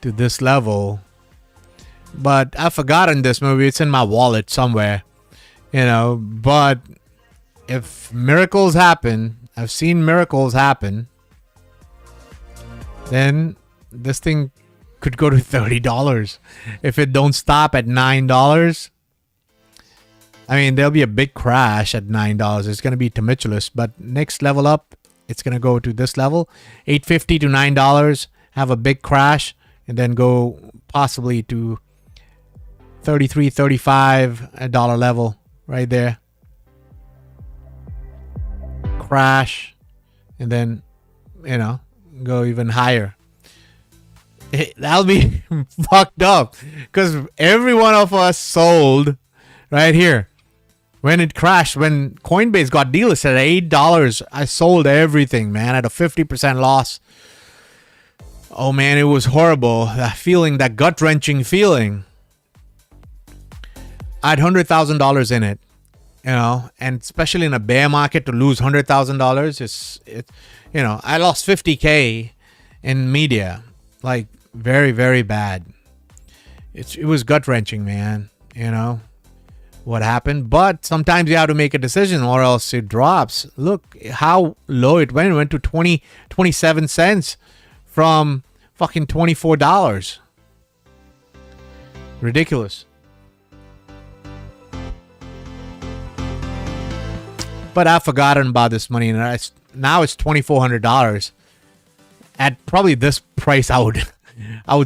to this level. But I've forgotten this movie. It's in my wallet somewhere, but if miracles happen, I've seen miracles happen, then this thing could go to $30 if it don't stop at $9. I mean, there'll be a big crash at $9. It's going to be tumultuous, but next level up, it's going to go to this level, $8.50 to $9, have a big crash, and then go possibly to $33, $35 level right there. Crash, and then, go even higher. That'll be fucked up, because every one of us sold right here. When it crashed, when Coinbase got delisted at $8, I sold everything, man, at a 50% loss. Oh, man, it was horrible. That feeling, that gut-wrenching feeling. I had $100,000 in it, and especially in a bear market to lose $100,000 I lost $50K in media, like very, very bad. It was gut-wrenching, man, what happened. But sometimes you have to make a decision or else it drops. Look how low it went. It went to 27 cents from fucking $24. Ridiculous. But I've forgotten about this money, and now it's $2,400. At probably this price, I would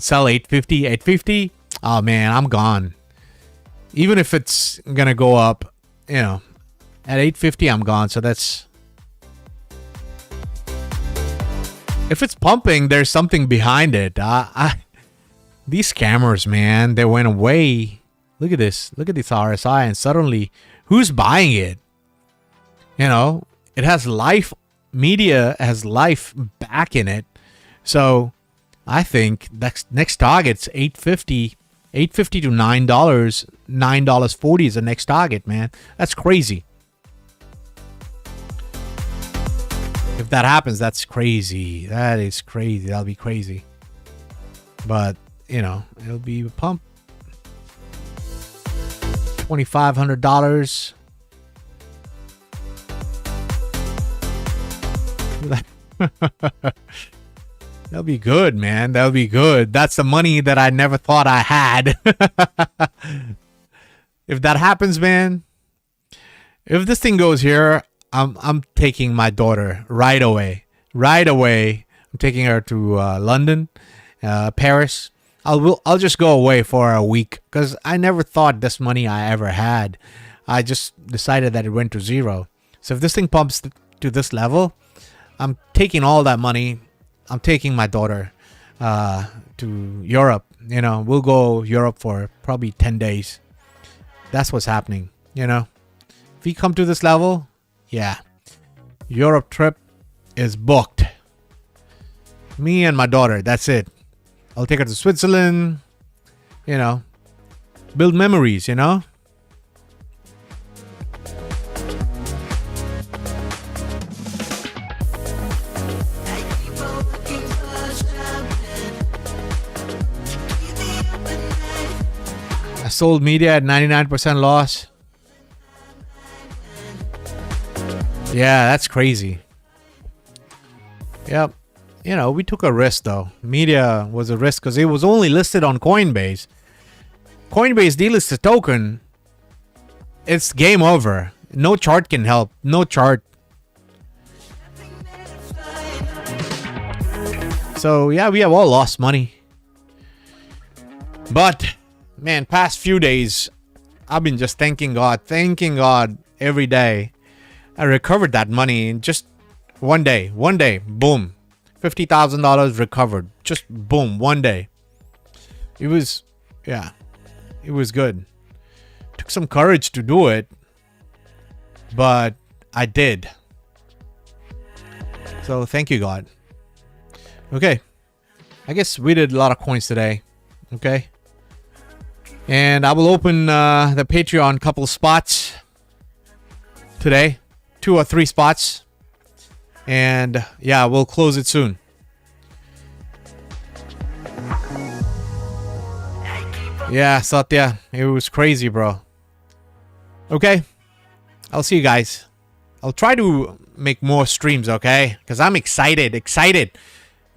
sell $850. Oh man, I'm gone. Even if it's gonna go up, at $850, I'm gone. So that's, if it's pumping, there's something behind it. These scammers, man, they went away. Look at this. Look at this RSI, and suddenly, who's buying it? It has life. Media has life back in it. So I think next target's $8.50 to $9. $9.40 is the next target, man. That's crazy. If that happens, that's crazy. That is crazy. That'll be crazy. But, it'll be a pump. $2,500. That'll be good, man. That'll be good. That's the money that I never thought I had. If that happens, man, if this thing goes here, I'm taking my daughter right away. Right away. I'm taking her to London, Paris. I'll just go away for a week, because I never thought this money I ever had. I just decided that it went to zero. So if this thing pumps to this level, I'm taking all that money. I'm taking my daughter to Europe. We'll go Europe for probably 10 days. That's what's happening. If we come to this level, yeah, Europe trip is booked. Me and my daughter, that's it. I'll take her to Switzerland, build memories, Sold media at 99% loss. Yeah, that's crazy. Yep. We took a risk though. Media was a risk because it was only listed on Coinbase. Coinbase delists the token. It's game over. No chart can help. No chart. So yeah, we have all lost money. But man, past few days, I've been just thanking God every day. I recovered that money in just One day, boom. $50,000 recovered. Just boom, one day. It was, yeah, it was good. Took some courage to do it, but I did. So thank you, God. Okay. I guess we did a lot of coins today. Okay. And I will open the Patreon couple spots today. 2 or 3 spots. And yeah, we'll close it soon. Yeah, Satya, it was crazy, bro. Okay, I'll see you guys. I'll try to make more streams, okay? Because I'm excited.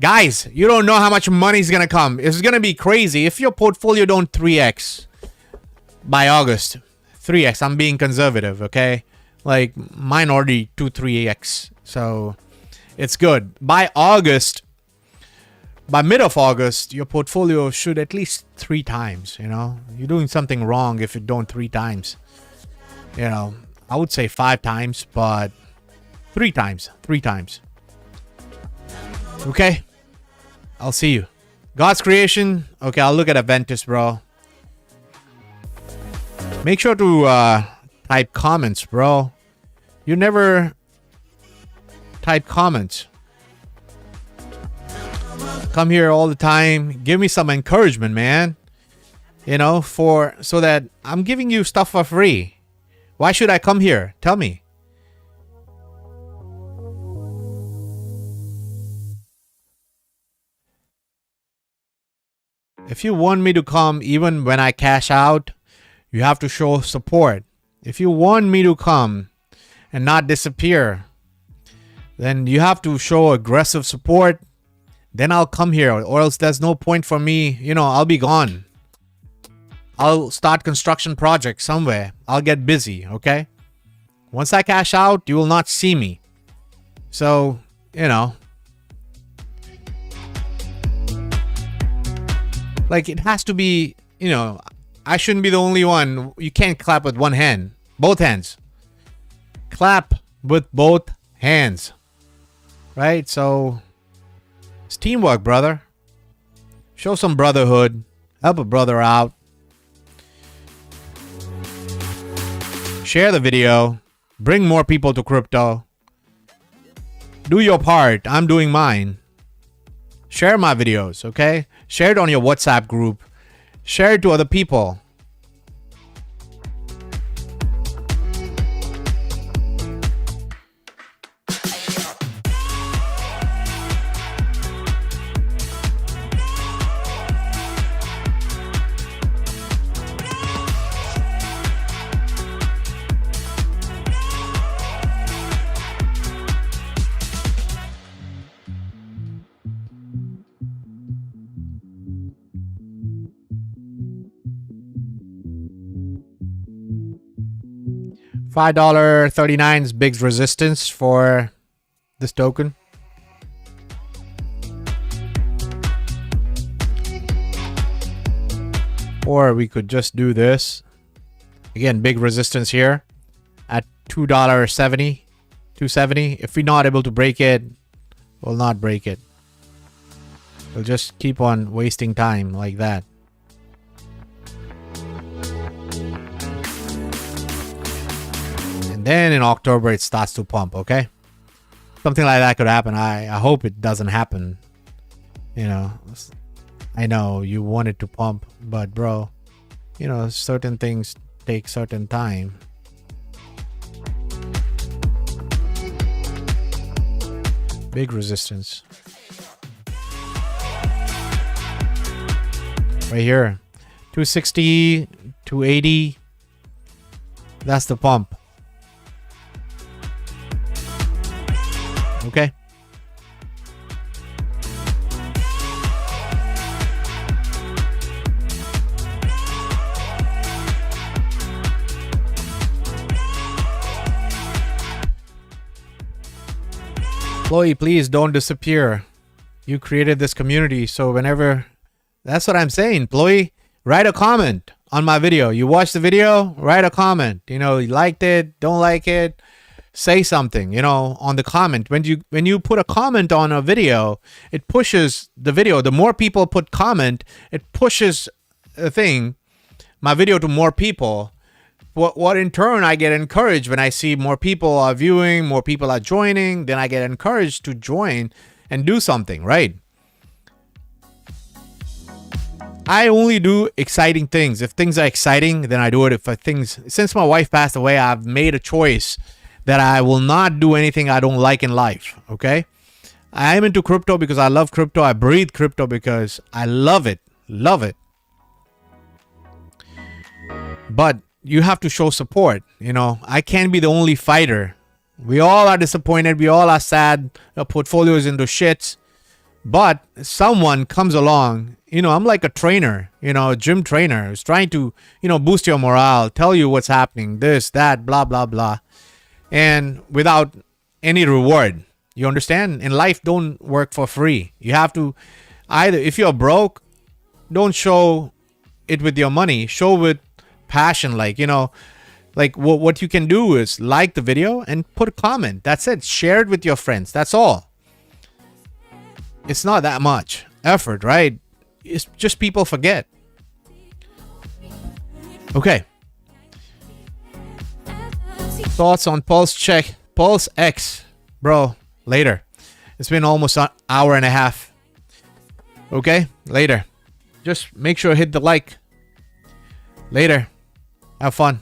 Guys, you don't know how much money is going to come. It's going to be crazy. If your portfolio don't 3x by August, 3x, I'm being conservative, okay? Like, mine already 2-3x. So, it's good. By August, by mid of August, your portfolio should at least 3 times, you know? You're doing something wrong if you don't 3 times. You know, I would say 5 times, but 3 times. 3 times. Okay? I'll see you. God's creation. Okay, I'll look at Aventus, bro. Make sure to type comments, bro. You never type comments. Come here all the time. Give me some encouragement, man. You know, so that I'm giving you stuff for free. Why should I come here? Tell me. If you want me to come even when I cash out, you have to show support. If you want me to come and not disappear, then you have to show aggressive support. Then I'll come here, or else there's no point for me. You know, I'll be gone. I'll start construction project somewhere. I'll get busy, okay? Once I cash out, you will not see me. So, you know. Like, it has to be, you know, I shouldn't be the only one. You can't clap with one hand. Both hands. Clap with both hands. Right? So, it's teamwork, brother. Show some brotherhood. Help a brother out. Share the video. Bring more people to crypto. Do your part. I'm doing mine. Share my videos, okay? Share it on your WhatsApp group. Share it to other people. $5.39 is big resistance for this token. Or we could just do this. Again, big resistance here at $2.70, $2.70. If we're not able to break it, we'll not break it. We'll just keep on wasting time like that. Then in October it starts to pump, okay? Something like that could happen. I hope it doesn't happen. You know, I know you want it to pump, but bro, you know, certain things take certain time. Big resistance. Right here. 260, 280. That's the pump. Okay. Chloe, please don't disappear. You created this community, so whenever... That's what I'm saying, Chloe. Write a comment on my video. You watch the video, write a comment. You know, you liked it, don't like it. say something, on the comment. When you put a comment on a video, it pushes the video. The more people put comment, it pushes my video to more people. What in turn I get encouraged when I see more people are viewing, more people are joining, then I get encouraged to join and do something, right? I only do exciting things. If things are exciting, then I do it. Since my wife passed away, I've made a choice that I will not do anything I don't like in life, okay? I am into crypto because I love crypto. I breathe crypto because I love it. Love it. But you have to show support. I can't be the only fighter. We all are disappointed. We all are sad. Our portfolio is into shits. But someone comes along. I'm like a trainer, a gym trainer who's trying to, boost your morale, tell you what's happening, this, that, blah, blah, blah. And without any reward. You understand? In life, don't work for free. You have to either, if you're broke, don't show it with your money. Show with passion. Like what you can do is like the video and put a comment. That's it. Share it with your friends. That's all. It's not that much effort, right? It's just people forget. Okay. Thoughts on Pulse X, bro. Later. It's been almost an hour and a half. Okay, later. Just make sure to hit the like. Later. Have fun.